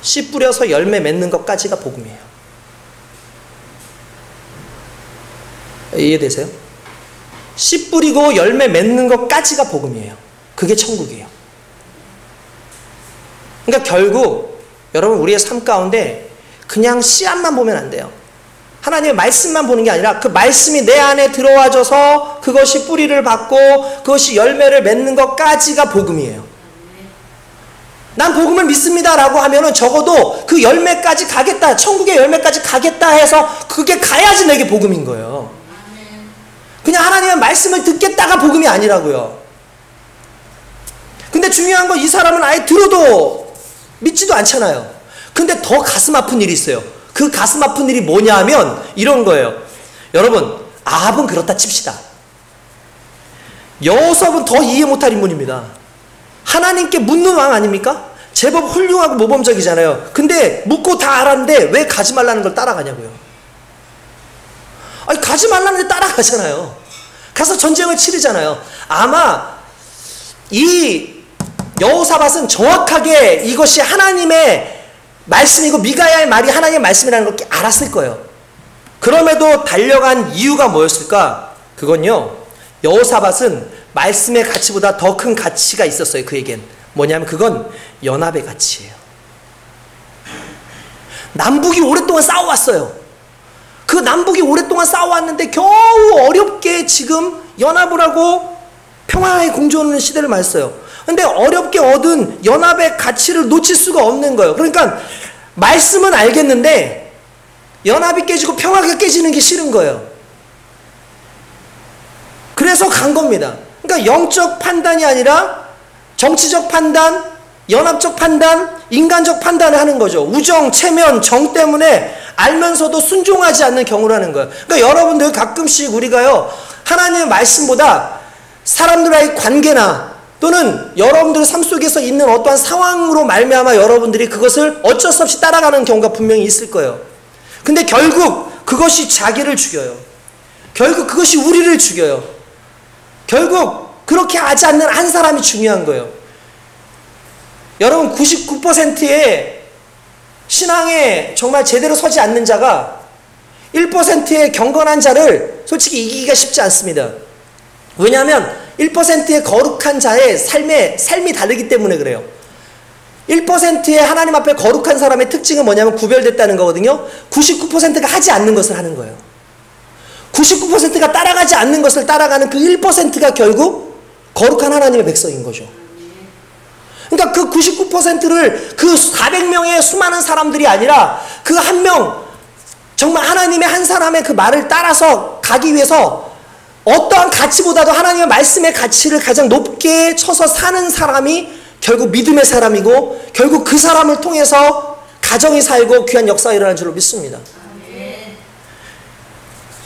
씨 뿌려서 열매 맺는 것까지가 복음이에요. 이해되세요? 씨 뿌리고 열매 맺는 것까지가 복음이에요. 그게 천국이에요. 그러니까 결국 여러분 우리의 삶 가운데 그냥 씨앗만 보면 안 돼요. 하나님의 말씀만 보는 게 아니라 그 말씀이 내 안에 들어와줘서 그것이 뿌리를 받고 그것이 열매를 맺는 것까지가 복음이에요. 난 복음을 믿습니다 라고 하면은 적어도 그 열매까지 가겠다, 천국의 열매까지 가겠다 해서 그게 가야지 내게 복음인 거예요. 그냥 하나님의 말씀을 듣겠다가 복음이 아니라고요. 근데 중요한 건 이 사람은 아예 들어도 믿지도 않잖아요. 근데 더 가슴 아픈 일이 있어요. 그 가슴 아픈 일이 뭐냐 하면 이런 거예요. 여러분, 아합은 그렇다 칩시다. 여호섭은 더 이해 못할 인물입니다. 하나님께 묻는 왕 아닙니까? 제법 훌륭하고 모범적이잖아요. 근데 묻고 다 알았는데 왜 가지 말라는 걸 따라가냐고요. 아니, 가지 말라는데 따라가잖아요. 가서 전쟁을 치르잖아요. 아마 이 여호사밧은 정확하게 이것이 하나님의 말씀이고 미가야의 말이 하나님의 말씀이라는 걸 알았을 거예요. 그럼에도 달려간 이유가 뭐였을까? 그건요, 여호사밧은 말씀의 가치보다 더 큰 가치가 있었어요. 그에겐 뭐냐면 그건 연합의 가치예요. 남북이 오랫동안 싸워왔어요. 그 남북이 오랫동안 싸워왔는데 겨우 어렵게 지금 연합을 하고 평화의 공존하는 시대를 맞았어요. 근데 어렵게 얻은 연합의 가치를 놓칠 수가 없는 거예요. 그러니까 말씀은 알겠는데 연합이 깨지고 평화가 깨지는 게 싫은 거예요. 그래서 간 겁니다. 그러니까 영적 판단이 아니라 정치적 판단, 연합적 판단, 인간적 판단을 하는 거죠. 우정, 체면, 정 때문에 알면서도 순종하지 않는 경우라는 거예요. 그러니까 여러분들 가끔씩 우리가요, 하나님의 말씀보다 사람들과의 관계나 또는 여러분들의 삶 속에서 있는 어떠한 상황으로 말미암아 여러분들이 그것을 어쩔 수 없이 따라가는 경우가 분명히 있을 거예요. 근데 결국 그것이 자기를 죽여요. 결국 그것이 우리를 죽여요. 결국 그렇게 하지 않는 한 사람이 중요한 거예요. 여러분 99%의 신앙에 정말 제대로 서지 않는 자가 1%의 경건한 자를 솔직히 이기기가 쉽지 않습니다. 왜냐하면 1%의 거룩한 자의 삶이 다르기 때문에 그래요. 1%의 하나님 앞에 거룩한 사람의 특징은 뭐냐면 구별됐다는 거거든요. 99%가 하지 않는 것을 하는 거예요. 99%가 따라가지 않는 것을 따라가는 그 1%가 결국 거룩한 하나님의 백성인 거죠. 그러니까 그 99%를 그 400명의 수많은 사람들이 아니라 그 한 명, 정말 하나님의 한 사람의 그 말을 따라서 가기 위해서 어떠한 가치보다도 하나님의 말씀의 가치를 가장 높게 쳐서 사는 사람이 결국 믿음의 사람이고 결국 그 사람을 통해서 가정이 살고 귀한 역사가 일어나는 줄로 믿습니다.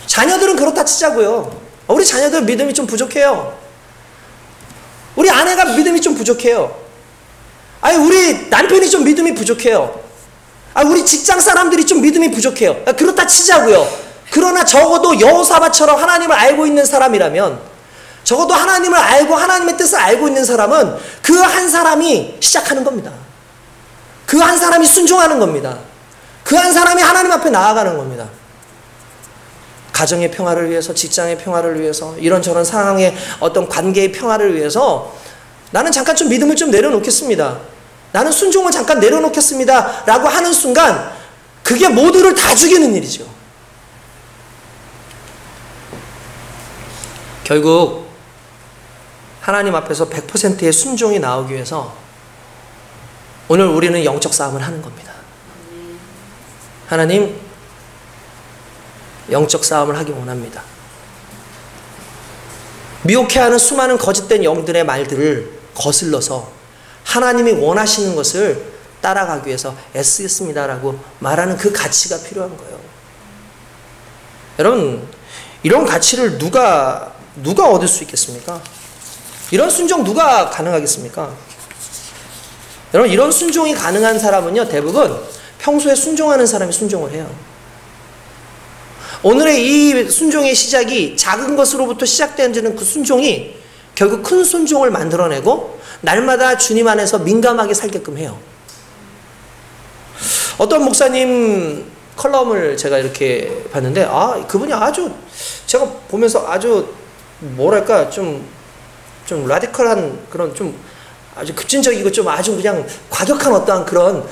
자녀들은 그렇다 치자고요. 우리 자녀들 믿음이 좀 부족해요. 우리 아내가 믿음이 좀 부족해요. 아니 우리 남편이 좀 믿음이 부족해요. 우리 직장 사람들이 좀 믿음이 부족해요. 그렇다 치자고요. 그러나 적어도 여호사밧처럼 하나님을 알고 있는 사람이라면, 적어도 하나님을 알고 하나님의 뜻을 알고 있는 사람은 그 한 사람이 시작하는 겁니다. 그 한 사람이 순종하는 겁니다. 그 한 사람이 하나님 앞에 나아가는 겁니다. 가정의 평화를 위해서, 직장의 평화를 위해서, 이런저런 상황의 어떤 관계의 평화를 위해서 나는 잠깐 좀 믿음을 좀 내려놓겠습니다. 나는 순종을 잠깐 내려놓겠습니다. 라고 하는 순간 그게 모두를 다 죽이는 일이죠. 결국 하나님 앞에서 100%의 순종이 나오기 위해서 오늘 우리는 영적 싸움을 하는 겁니다. 하나님, 영적 싸움을 하기 원합니다. 미혹해하는 수많은 거짓된 영들의 말들을 거슬러서 하나님이 원하시는 것을 따라가기 위해서 애쓰겠습니다라고 말하는 그 가치가 필요한 거예요. 여러분, 이런 가치를 누가 얻을 수 있겠습니까? 이런 순종 누가 가능하겠습니까? 여러분, 이런 순종이 가능한 사람은요, 대부분 평소에 순종하는 사람이 순종을 해요. 오늘의 이 순종의 시작이 작은 것으로부터 시작되는 그 순종이 결국 큰 순종을 만들어내고 날마다 주님 안에서 민감하게 살게끔 해요. 어떤 목사님 컬럼을 제가 이렇게 봤는데, 그분이 아주, 제가 보면서 아주 뭐랄까 좀 라디컬한 그런 좀 아주 급진적이고 좀 아주 그냥 과격한 어떠한 그런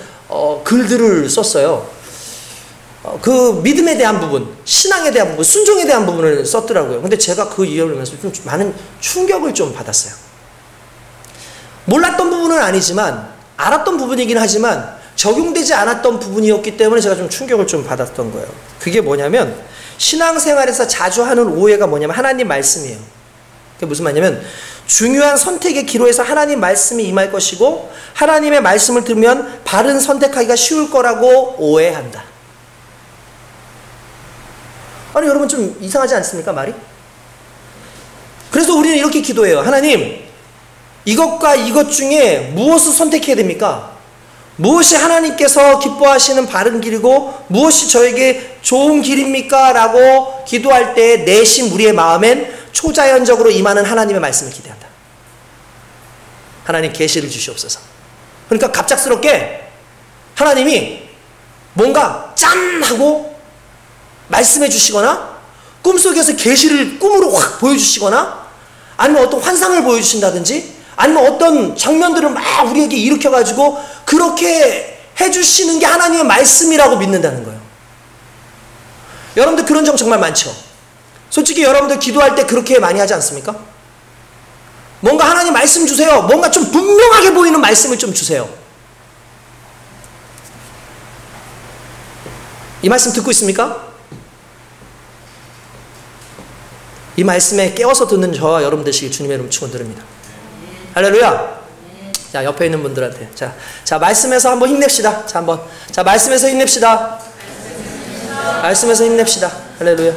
글들을 썼어요. 그 믿음에 대한 부분, 신앙에 대한 부분, 순종에 대한 부분을 썼더라고요. 근데 제가 그 이해를 하면서 좀 많은 충격을 좀 받았어요. 몰랐던 부분은 아니지만, 알았던 부분이긴 하지만 적용되지 않았던 부분이었기 때문에 제가 좀 충격을 좀 받았던 거예요. 그게 뭐냐면, 신앙생활에서 자주 하는 오해가 뭐냐면 하나님 말씀이에요. 그게 무슨 말이냐면, 중요한 선택의 기로에서 하나님 말씀이 임할 것이고 하나님의 말씀을 들으면 바른 선택하기가 쉬울 거라고 오해한다. 아니, 여러분 좀 이상하지 않습니까, 말이? 그래서 우리는 이렇게 기도해요. 하나님, 이것과 이것 중에 무엇을 선택해야 됩니까? 무엇이 하나님께서 기뻐하시는 바른 길이고 무엇이 저에게 좋은 길입니까? 라고 기도할 때 내심 우리의 마음엔 초자연적으로 임하는 하나님의 말씀을 기대한다. 하나님 계시를 주시옵소서. 그러니까 갑작스럽게 하나님이 뭔가 짠 하고 말씀해 주시거나 꿈속에서 계시를 꿈으로 확 보여주시거나 아니면 어떤 환상을 보여주신다든지 아니면 어떤 장면들을 막 우리에게 일으켜가지고 그렇게 해주시는 게 하나님의 말씀이라고 믿는다는 거예요. 여러분들 그런 적 정말 많죠? 솔직히 여러분들 기도할 때 그렇게 많이 하지 않습니까? 뭔가 하나님 말씀 주세요. 뭔가 좀 분명하게 보이는 말씀을 좀 주세요. 이 말씀 듣고 있습니까? 이 말씀에 깨워서 듣는 저와 여러분 되시길 주님의 이름으로 축원드립니다. 할렐루야. 자, 옆에 있는 분들한테 자 말씀에서 한번 힘냅시다. 자 말씀에서 힘냅시다. 말씀에서 힘냅시다. 할렐루야.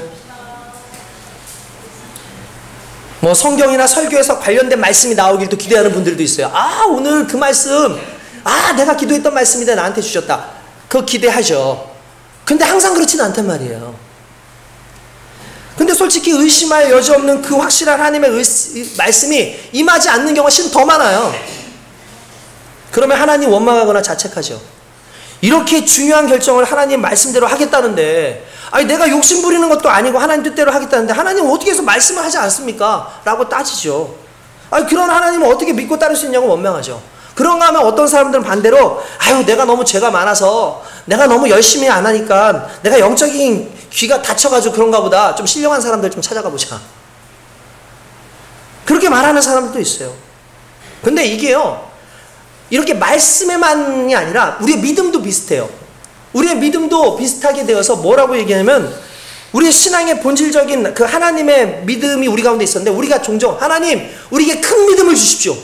뭐 성경이나 설교에서 관련된 말씀이 나오길 또 기대하는 분들도 있어요. 오늘 그 말씀, 내가 기도했던 말씀이다, 나한테 주셨다. 그거 기대하죠. 근데 항상 그렇지는 않단 말이에요. 근데 솔직히 의심할 여지 없는 그 확실한 하나님의 말씀이 임하지 않는 경우가 실은 더 많아요. 그러면 하나님 원망하거나 자책하죠. 이렇게 중요한 결정을 하나님 말씀대로 하겠다는데, 내가 욕심 부리는 것도 아니고 하나님 뜻대로 하겠다는데 하나님 어떻게 해서 말씀을 하지 않습니까? 라고 따지죠. 그런 하나님을 어떻게 믿고 따를 수 있냐고 원망하죠. 그런가 하면 어떤 사람들은 반대로 내가 너무 죄가 많아서 내가 너무 열심히 안 하니까 내가 영적인 귀가 닫혀가지고 그런가 보다, 좀 신령한 사람들 좀 찾아가 보자. 그렇게 말하는 사람들도 있어요. 근데 이게요, 이렇게 말씀에만이 아니라 우리의 믿음도 비슷해요. 우리의 믿음도 비슷하게 되어서 뭐라고 얘기하냐면, 우리의 신앙의 본질적인 그 하나님의 믿음이 우리 가운데 있었는데, 우리가 종종 하나님 우리에게 큰 믿음을 주십시오.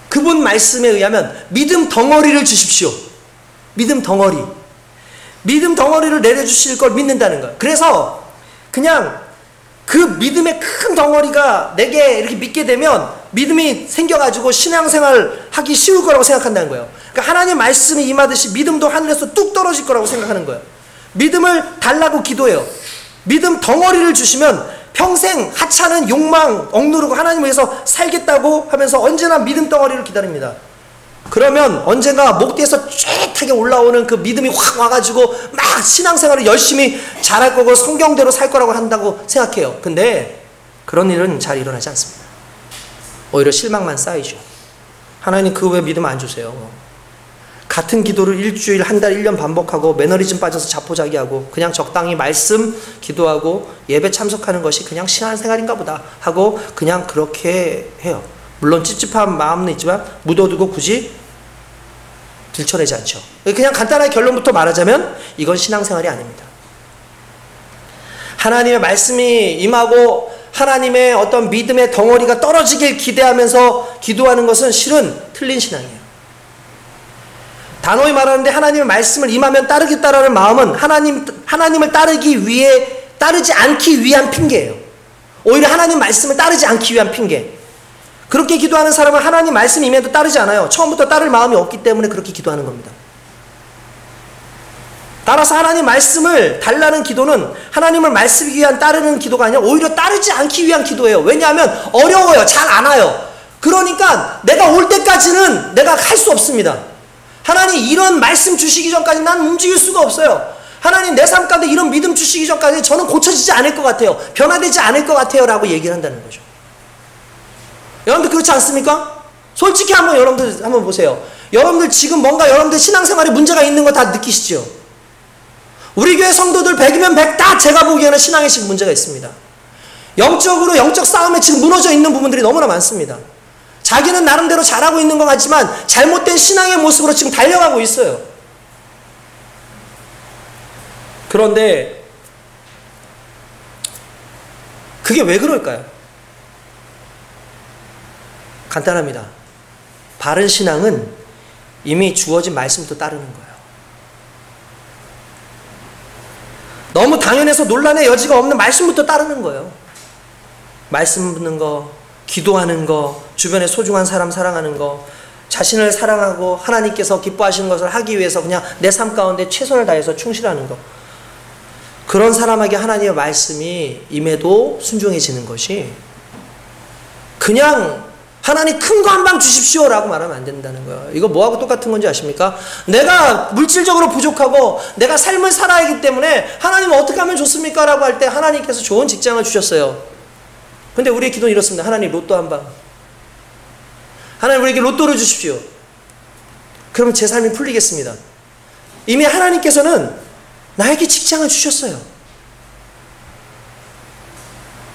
그분 말씀에 의하면 믿음 덩어리를 주십시오. 믿음 덩어리를 내려주실 걸 믿는다는 거예요. 그래서 그냥 그 믿음의 큰 덩어리가 내게 이렇게 믿게 되면 믿음이 생겨가지고 신앙생활 하기 쉬울 거라고 생각한다는 거예요. 그러니까 하나님 말씀이 임하듯이 믿음도 하늘에서 뚝 떨어질 거라고 생각하는 거예요. 믿음을 달라고 기도해요. 믿음 덩어리를 주시면 평생 하찮은 욕망 억누르고 하나님을 위해서 살겠다고 하면서 언제나 믿음 덩어리를 기다립니다. 그러면 언젠가 목대에서 쫙하게 올라오는 그 믿음이 확 와가지고 막 신앙생활을 열심히 잘할 거고 성경대로 살 거라고 한다고 생각해요. 근데 그런 일은 잘 일어나지 않습니다. 오히려 실망만 쌓이죠. 하나님 그 왜 믿음 안 주세요? 같은 기도를 일주일, 한 달, 1년 반복하고 매너리즘 빠져서 자포자기하고 그냥 적당히 말씀 기도하고 예배 참석하는 것이 그냥 신앙생활인가 보다 하고 그냥 그렇게 해요. 물론 찝찝한 마음은 있지만 묻어두고 굳이 들춰내지 않죠. 그냥 간단하게 결론부터 말하자면 이건 신앙생활이 아닙니다. 하나님의 말씀이 임하고 하나님의 어떤 믿음의 덩어리가 떨어지길 기대하면서 기도하는 것은 실은 틀린 신앙이에요. 단호히 말하는데 하나님의 말씀을 임하면 따르겠다라는 마음은 하나님을 따르지 않기 위한 핑계예요. 오히려 하나님 말씀을 따르지 않기 위한 핑계. 그렇게 기도하는 사람은 하나님 말씀 임해도 따르지 않아요. 처음부터 따를 마음이 없기 때문에 그렇게 기도하는 겁니다. 따라서 하나님 말씀을 달라는 기도는 하나님을 말씀하기 위한 따르는 기도가 아니라 오히려 따르지 않기 위한 기도예요. 왜냐하면 어려워요. 잘 안 와요. 그러니까 내가 올 때까지는 내가 할 수 없습니다. 하나님 이런 말씀 주시기 전까지 난 움직일 수가 없어요. 하나님 내 삶 가운데 이런 믿음 주시기 전까지 저는 고쳐지지 않을 것 같아요. 변화되지 않을 것 같아요. 라고 얘기를 한다는 거죠. 여러분들 그렇지 않습니까? 솔직히 한번 여러분들 한번 보세요. 여러분들 지금 뭔가 여러분들 신앙생활에 문제가 있는 거 다 느끼시죠? 우리 교회 성도들 100이면 100 다 제가 보기에는 신앙에 지금 문제가 있습니다. 영적으로 영적 싸움에 지금 무너져 있는 부분들이 너무나 많습니다. 자기는 나름대로 잘하고 있는 것 같지만 잘못된 신앙의 모습으로 지금 달려가고 있어요. 그런데 그게 왜 그럴까요? 간단합니다. 바른 신앙은 이미 주어진 말씀부터 따르는 거예요. 너무 당연해서 논란의 여지가 없는 말씀부터 따르는 거예요. 말씀 듣는 거, 기도하는 거, 주변에 소중한 사람 사랑하는 거, 자신을 사랑하고 하나님께서 기뻐하시는 것을 하기 위해서 그냥 내 삶 가운데 최선을 다해서 충실하는 거. 그런 사람에게 하나님의 말씀이 임해도 순종해지는 것이 그냥 하나님 큰 거 한 방 주십시오 라고 말하면 안 된다는 거예요. 이거 뭐하고 똑같은 건지 아십니까? 내가 물질적으로 부족하고 내가 삶을 살아야 하기 때문에 하나님 어떻게 하면 좋습니까? 라고 할 때 하나님께서 좋은 직장을 주셨어요. 근데 우리의 기도는 이렇습니다. 하나님 로또 한 방. 하나님 우리에게 로또를 주십시오. 그러면 제 삶이 풀리겠습니다. 이미 하나님께서는 나에게 직장을 주셨어요.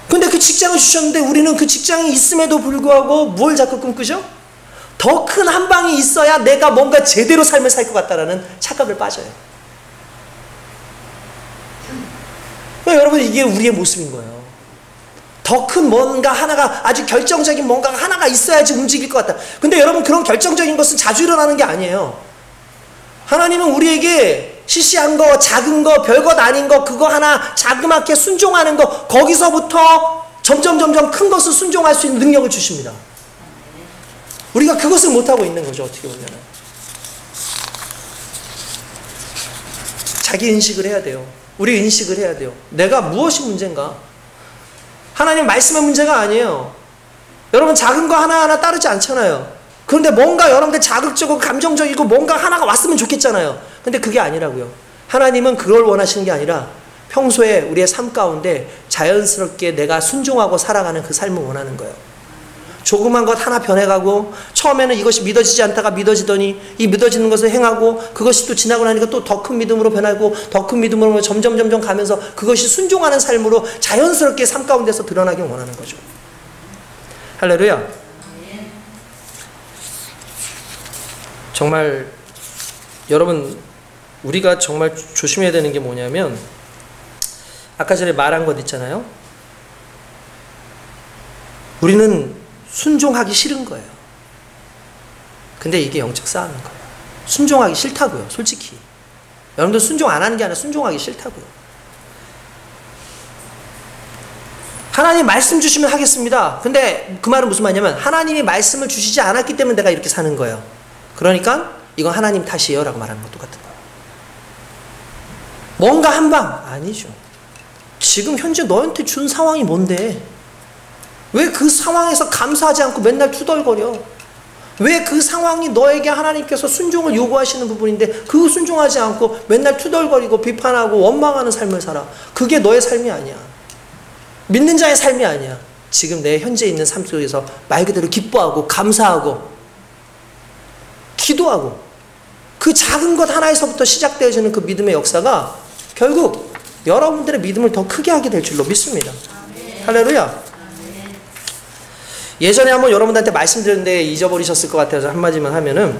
근데 그 직장을 주셨는데 우리는 그 직장이 있음에도 불구하고 뭘 자꾸 꿈꾸죠? 더 큰 한 방이 있어야 내가 뭔가 제대로 삶을 살 것 같다라는 착각을 빠져요. 여러분 이게 우리의 모습인 거예요. 더 큰 뭔가 하나가 아주 결정적인 뭔가가 하나가 있어야지 움직일 것 같다. 근데 여러분 그런 결정적인 것은 자주 일어나는 게 아니에요. 하나님은 우리에게 시시한 거, 작은 거, 별것 아닌 거, 그거 하나 자그맣게 순종하는 거, 거기서부터 점점 큰 것을 순종할 수 있는 능력을 주십니다. 우리가 그것을 못하고 있는 거죠, 어떻게 보면. 자기 인식을 해야 돼요. 우리 인식을 해야 돼요. 내가 무엇이 문제인가? 하나님 말씀의 문제가 아니에요. 여러분 작은 거 하나하나 따르지 않잖아요. 그런데 뭔가 여러분들 자극적이고 감정적이고 뭔가 하나가 왔으면 좋겠잖아요. 근데 그게 아니라고요. 하나님은 그걸 원하시는 게 아니라 평소에 우리의 삶 가운데 자연스럽게 내가 순종하고 살아가는 그 삶을 원하는 거예요. 조그만 것 하나 변해가고 처음에는 이것이 믿어지지 않다가 믿어지더니 이 믿어지는 것을 행하고 그것이 또 지나고 나니까 또 더 큰 믿음으로 변하고 더 큰 믿음으로 점점 가면서 그것이 순종하는 삶으로 자연스럽게 삶 가운데서 드러나길 원하는 거죠. 할렐루야. 정말 여러분 우리가 정말 조심해야 되는 게 뭐냐면 아까 전에 말한 것 있잖아요. 우리는 순종하기 싫은 거예요. 근데 이게 영적 싸움인 거예요. 순종하기 싫다고요. 솔직히. 여러분들 순종 안 하는 게 아니라 순종하기 싫다고요. 하나님 말씀 주시면 하겠습니다. 근데 그 말은 무슨 말이냐면 하나님이 말씀을 주시지 않았기 때문에 내가 이렇게 사는 거예요. 그러니까 이건 하나님 탓이에요 라고 말하는 것도 똑같은 거예요. 뭔가 한 방 아니죠. 지금 현재 너한테 준 상황이 뭔데? 왜 그 상황에서 감사하지 않고 맨날 투덜거려? 왜 그 상황이 너에게 하나님께서 순종을 요구하시는 부분인데 그 순종하지 않고 맨날 투덜거리고 비판하고 원망하는 삶을 살아? 그게 너의 삶이 아니야. 믿는 자의 삶이 아니야. 지금 내 현재 있는 삶 속에서 말 그대로 기뻐하고 감사하고 기도하고 그 작은 것 하나에서부터 시작되어지는 그 믿음의 역사가 결국 여러분들의 믿음을 더 크게 하게 될 줄로 믿습니다. 할렐루야. 예전에 한번 여러분들한테 말씀드렸는데 잊어버리셨을 것 같아서 한마디만 하면은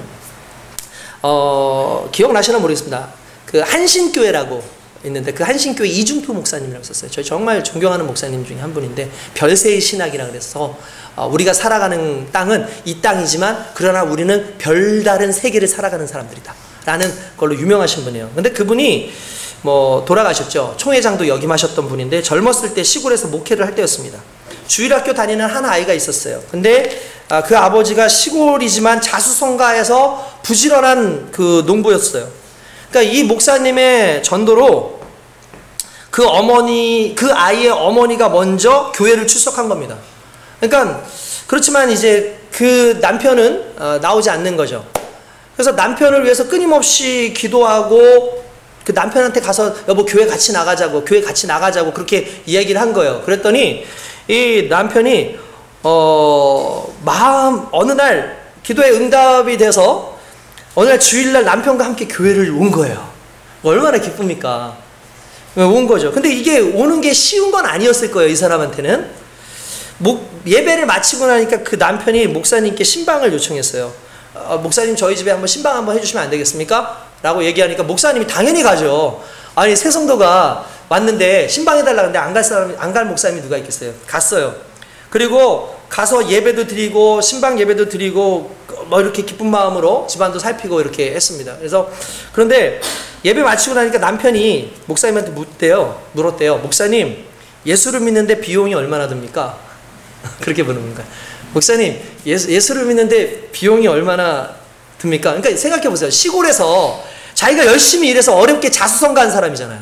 기억나시나 모르겠습니다. 그 한신교회라고 있는데 그 한신교회 이중표 목사님이라고 썼어요. 저 정말 존경하는 목사님 중에 한 분인데 별세의 신학이라 그래서 우리가 살아가는 땅은 이 땅이지만 그러나 우리는 별다른 세계를 살아가는 사람들이다 라는 걸로 유명하신 분이에요. 근데 그분이 뭐 돌아가셨죠. 총회장도 역임하셨던 분인데 젊었을 때 시골에서 목회를 할 때였습니다. 주일학교 다니는 한 아이가 있었어요. 근데 그 아버지가 시골이지만 자수성가해서 부지런한 그 농부였어요. 그러니까 이 목사님의 전도로 그 아이의 어머니가 먼저 교회를 출석한 겁니다. 그러니까 그렇지만 이제 그 남편은 나오지 않는 거죠. 그래서 남편을 위해서 끊임없이 기도하고 그 남편한테 가서 여보 교회 같이 나가자고 그렇게 이야기를 한 거예요. 그랬더니 이 남편이 어느 날 기도에 응답이 돼서 어느 날 주일날 남편과 함께 교회를 온 거예요. 얼마나 기쁩니까? 온 거죠. 근데 이게 오는 게 쉬운 건 아니었을 거예요. 이 사람한테는. 예배를 마치고 나니까 그 남편이 목사님께 신방을 요청했어요. 목사님 저희 집에 한번 신방 한번 해주시면 안 되겠습니까? 라고 얘기하니까 목사님이 당연히 가죠. 아니 새 성도가 왔는데 신방해달라는데 안 갈 목사님이 누가 있겠어요. 갔어요. 그리고 가서 예배도 드리고 신방 예배도 드리고 뭐 이렇게 기쁜 마음으로 집안도 살피고 이렇게 했습니다. 그런데 예배 마치고 나니까 남편이 목사님한테 물었대요. 목사님 예수를 믿는데 비용이 얼마나 듭니까? 그렇게 물은 거예요. 목사님 예수를 믿는데 비용이 얼마나 듭니까? 그러니까 생각해 보세요. 시골에서 자기가 열심히 일해서 어렵게 자수성가한 사람이잖아요.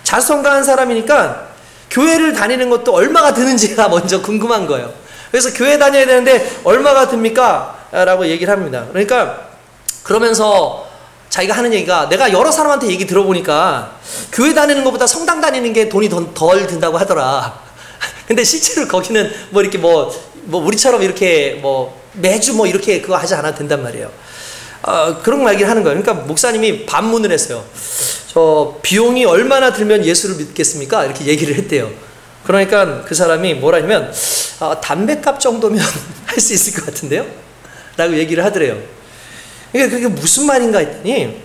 자수성가한 사람이니까 교회를 다니는 것도 얼마가 드는지가 먼저 궁금한 거예요. 그래서 교회 다녀야 되는데 얼마가 듭니까? 라고 얘기를 합니다. 그러니까 그러면서 자기가 하는 얘기가 내가 여러 사람한테 얘기 들어보니까 교회 다니는 것보다 성당 다니는 게 돈이 덜 든다고 하더라. 근데 실제로 거기는 이렇게 우리처럼 이렇게 매주 이렇게 그거 하지 않아도 된단 말이에요. 그런 얘기를 하는 거예요. 그러니까 목사님이 반문을 했어요. 저 비용이 얼마나 들면 예수를 믿겠습니까? 이렇게 얘기를 했대요. 그러니까 그 사람이 뭐라냐면 담배값 정도면 할 수 있을 것 같은데요? 라고 얘기를 하더래요. 그러니까 그게 무슨 말인가 했더니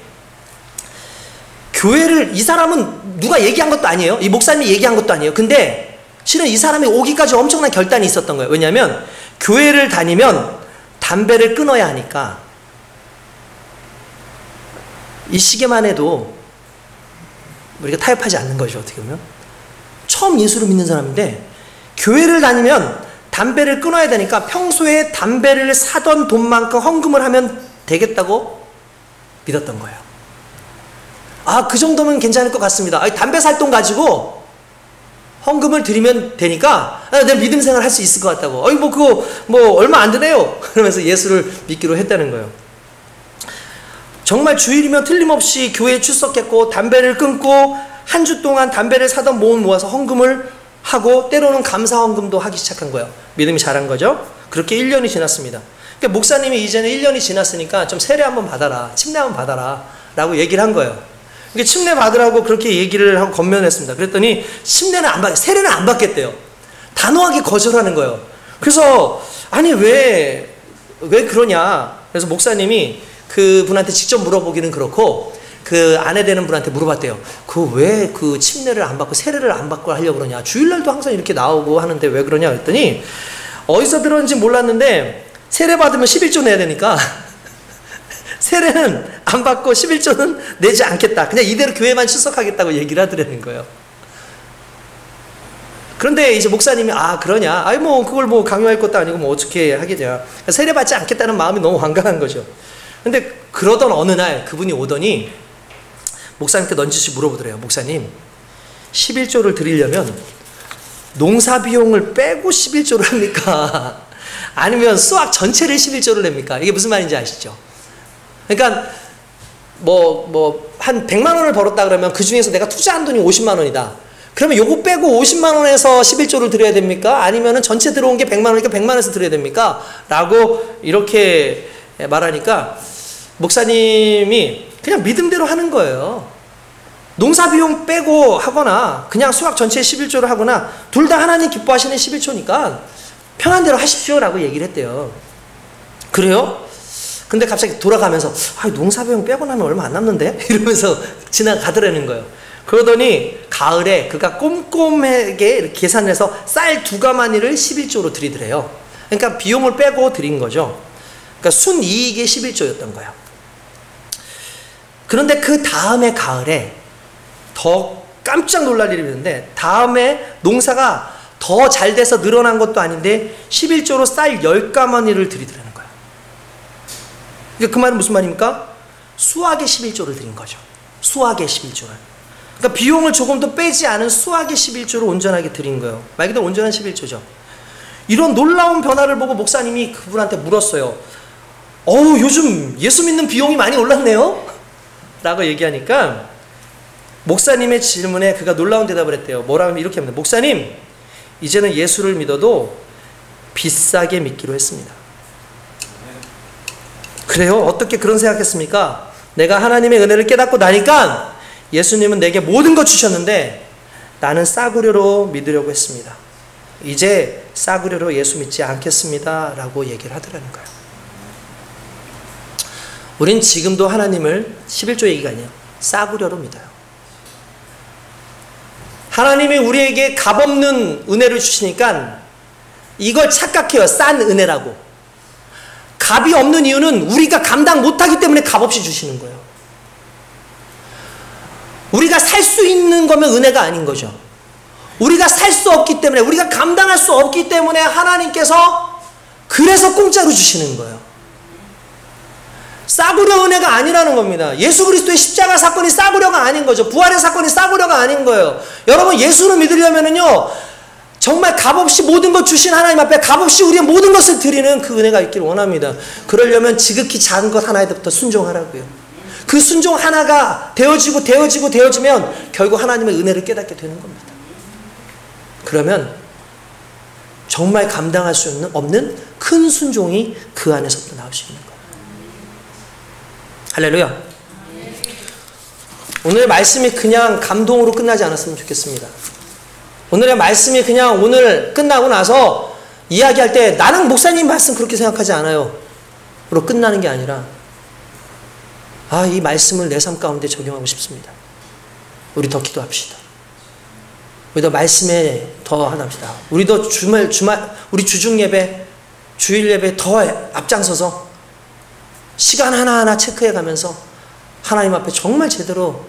교회를 이 사람은 누가 얘기한 것도 아니에요. 이 목사님이 얘기한 것도 아니에요. 근데 실은 이 사람이 오기까지 엄청난 결단이 있었던 거예요. 왜냐하면 교회를 다니면 담배를 끊어야 하니까 이 시계만 해도 우리가 타협하지 않는 거죠. 어떻게 보면 처음 예수를 믿는 사람인데 교회를 다니면 담배를 끊어야 되니까 평소에 담배를 사던 돈만큼 헌금을 하면 되겠다고 믿었던 거예요. 그 정도면 괜찮을 것 같습니다. 담배 살 돈 가지고 헌금을 드리면 되니까 내 믿음 생활 할 수 있을 것 같다고. 그거 얼마 안 드네요. 그러면서 예수를 믿기로 했다는 거예요. 정말 주일이면 틀림없이 교회에 출석했고 담배를 끊고 한 주 동안 담배를 사던 모은 모아서 헌금을 하고 때로는 감사 헌금도 하기 시작한 거예요. 믿음이 자란 거죠. 그렇게 1년이 지났습니다. 그러니까 목사님이 이제는 1년이 지났으니까 좀 세례 한번 받아라, 침례 한번 받아라 라고 얘기를 한 거예요. 그러니까 침례 받으라고 그렇게 얘기를 하고 건면했습니다. 그랬더니 세례는 안 받겠대요. 단호하게 거절하는 거예요. 그래서 아니 왜 그러냐. 그래서 목사님이 그 분한테 직접 물어보기는 그렇고 그 아내 되는 분한테 물어봤대요. 왜 침례를 안 받고 세례를 안 받고 하려고 그러냐. 주일날도 항상 이렇게 나오고 하는데 왜 그러냐 그랬더니 어디서 들었는지 몰랐는데 세례 받으면 11조 내야 되니까 세례는 안 받고 11조는 내지 않겠다. 그냥 이대로 교회만 출석하겠다고 얘기를 하더라는 거예요. 그런데 이제 목사님이 그러냐. 그걸 강요할 것도 아니고 어떻게 하겠냐. 세례 받지 않겠다는 마음이 너무 완강한 거죠. 근데 그러던 어느 날 그분이 오더니 목사님께 넌지시 물어보더래요. 목사님 11조를 드리려면 농사 비용을 빼고 11조를 합니까? 아니면 수학 전체를 11조를 냅니까? 이게 무슨 말인지 아시죠? 그러니까 한 100만 원을 벌었다 그러면 그 중에서 내가 투자한 돈이 50만 원이다. 그러면 요거 빼고 50만 원에서 11조를 드려야 됩니까? 아니면은 전체 들어온 게 100만 원이니까 100만 원에서 드려야 됩니까? 라고 이렇게 말하니까 목사님이 그냥 믿음대로 하는 거예요. 농사 비용 빼고 하거나 그냥 수학 전체에 11조를 하거나 둘 다 하나님 기뻐하시는 11조니까 편한 대로 하십시오 라고 얘기를 했대요. 그래요? 근데 갑자기 돌아가면서 농사 비용 빼고 나면 얼마 안 남는데? 이러면서 지나가더라는 거예요. 그러더니 가을에 그가 꼼꼼하게 계산을 해서 쌀 2가마니를 11조로 드리더래요. 그러니까 비용을 빼고 드린 거죠. 그러니까 순이익의 11조였던 거예요. 그런데 그 다음에 가을에 더 깜짝 놀랄 일이 있는데 다음에 농사가 더 잘 돼서 늘어난 것도 아닌데 11조로 쌀 10가마니를 드리더라는 거예요. 그러니까 그 말은 무슨 말입니까? 수학의 11조를 드린 거죠. 수학의 11조를. 그러니까 비용을 조금 더 빼지 않은 수학의 11조를 온전하게 드린 거예요. 말 그대로 온전한 11조죠. 이런 놀라운 변화를 보고 목사님이 그분한테 물었어요. 요즘 예수 믿는 비용이 많이 올랐네요? 라고 얘기하니까 목사님의 질문에 그가 놀라운 대답을 했대요. 뭐라고 하면 이렇게 합니다. 목사님, 이제는 예수를 믿어도 비싸게 믿기로 했습니다. 그래요? 어떻게 그런 생각했습니까? 내가 하나님의 은혜를 깨닫고 나니까 예수님은 내게 모든 것 주셨는데 나는 싸구려로 믿으려고 했습니다. 이제 싸구려로 예수 믿지 않겠습니다. 라고 얘기를 하더라는 거예요. 우린 지금도 하나님을 11조 얘기가 아니에요. 싸구려로 믿어요. 하나님이 우리에게 값없는 은혜를 주시니까 이걸 착각해요. 싼 은혜라고. 값이 없는 이유는 우리가 감당 못하기 때문에 값없이 주시는 거예요. 우리가 살 수 있는 거면 은혜가 아닌 거죠. 우리가 살 수 없기 때문에, 우리가 감당할 수 없기 때문에 하나님께서 그래서 공짜로 주시는 거예요. 싸구려 은혜가 아니라는 겁니다. 예수 그리스도의 십자가 사건이 싸구려가 아닌 거죠. 부활의 사건이 싸구려가 아닌 거예요. 여러분, 예수를 믿으려면은요, 정말 값없이 모든 것 주신 하나님 앞에 값없이 우리의 모든 것을 드리는 그 은혜가 있기를 원합니다. 그러려면 지극히 작은 것 하나에부터 순종하라고요. 그 순종 하나가 되어지면 결국 하나님의 은혜를 깨닫게 되는 겁니다. 그러면 정말 감당할 수 없는 큰 순종이 그 안에서부터 나올 수 있는 거예요. 할렐루야. 오늘의 말씀이 그냥 감동으로 끝나지 않았으면 좋겠습니다. 오늘의 말씀이 그냥 오늘 끝나고 나서 이야기할 때 나는 목사님 말씀 그렇게 생각하지 않아요. 로 끝나는 게 아니라 이 말씀을 내 삶 가운데 적용하고 싶습니다. 우리 더 기도합시다. 우리도 말씀에 더 하나합시다. 우리도 우리 주중 예배, 주일 예배 더 앞장서서 시간 하나하나 체크해 가면서 하나님 앞에 정말 제대로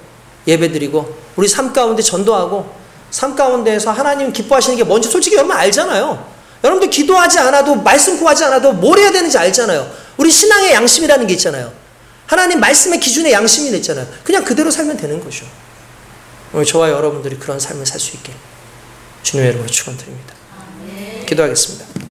예배드리고 우리 삶 가운데 전도하고 삶 가운데에서 하나님 기뻐하시는 게 뭔지 솔직히 여러분 알잖아요. 여러분들 기도하지 않아도 말씀 구하지 않아도 뭘 해야 되는지 알잖아요. 우리 신앙의 양심이라는 게 있잖아요. 하나님 말씀의 기준의 양심이 있잖아요. 그냥 그대로 살면 되는 거죠. 오늘 저와 여러분들이 그런 삶을 살 수 있게 주님의 이름으로 축원드립니다. 기도하겠습니다.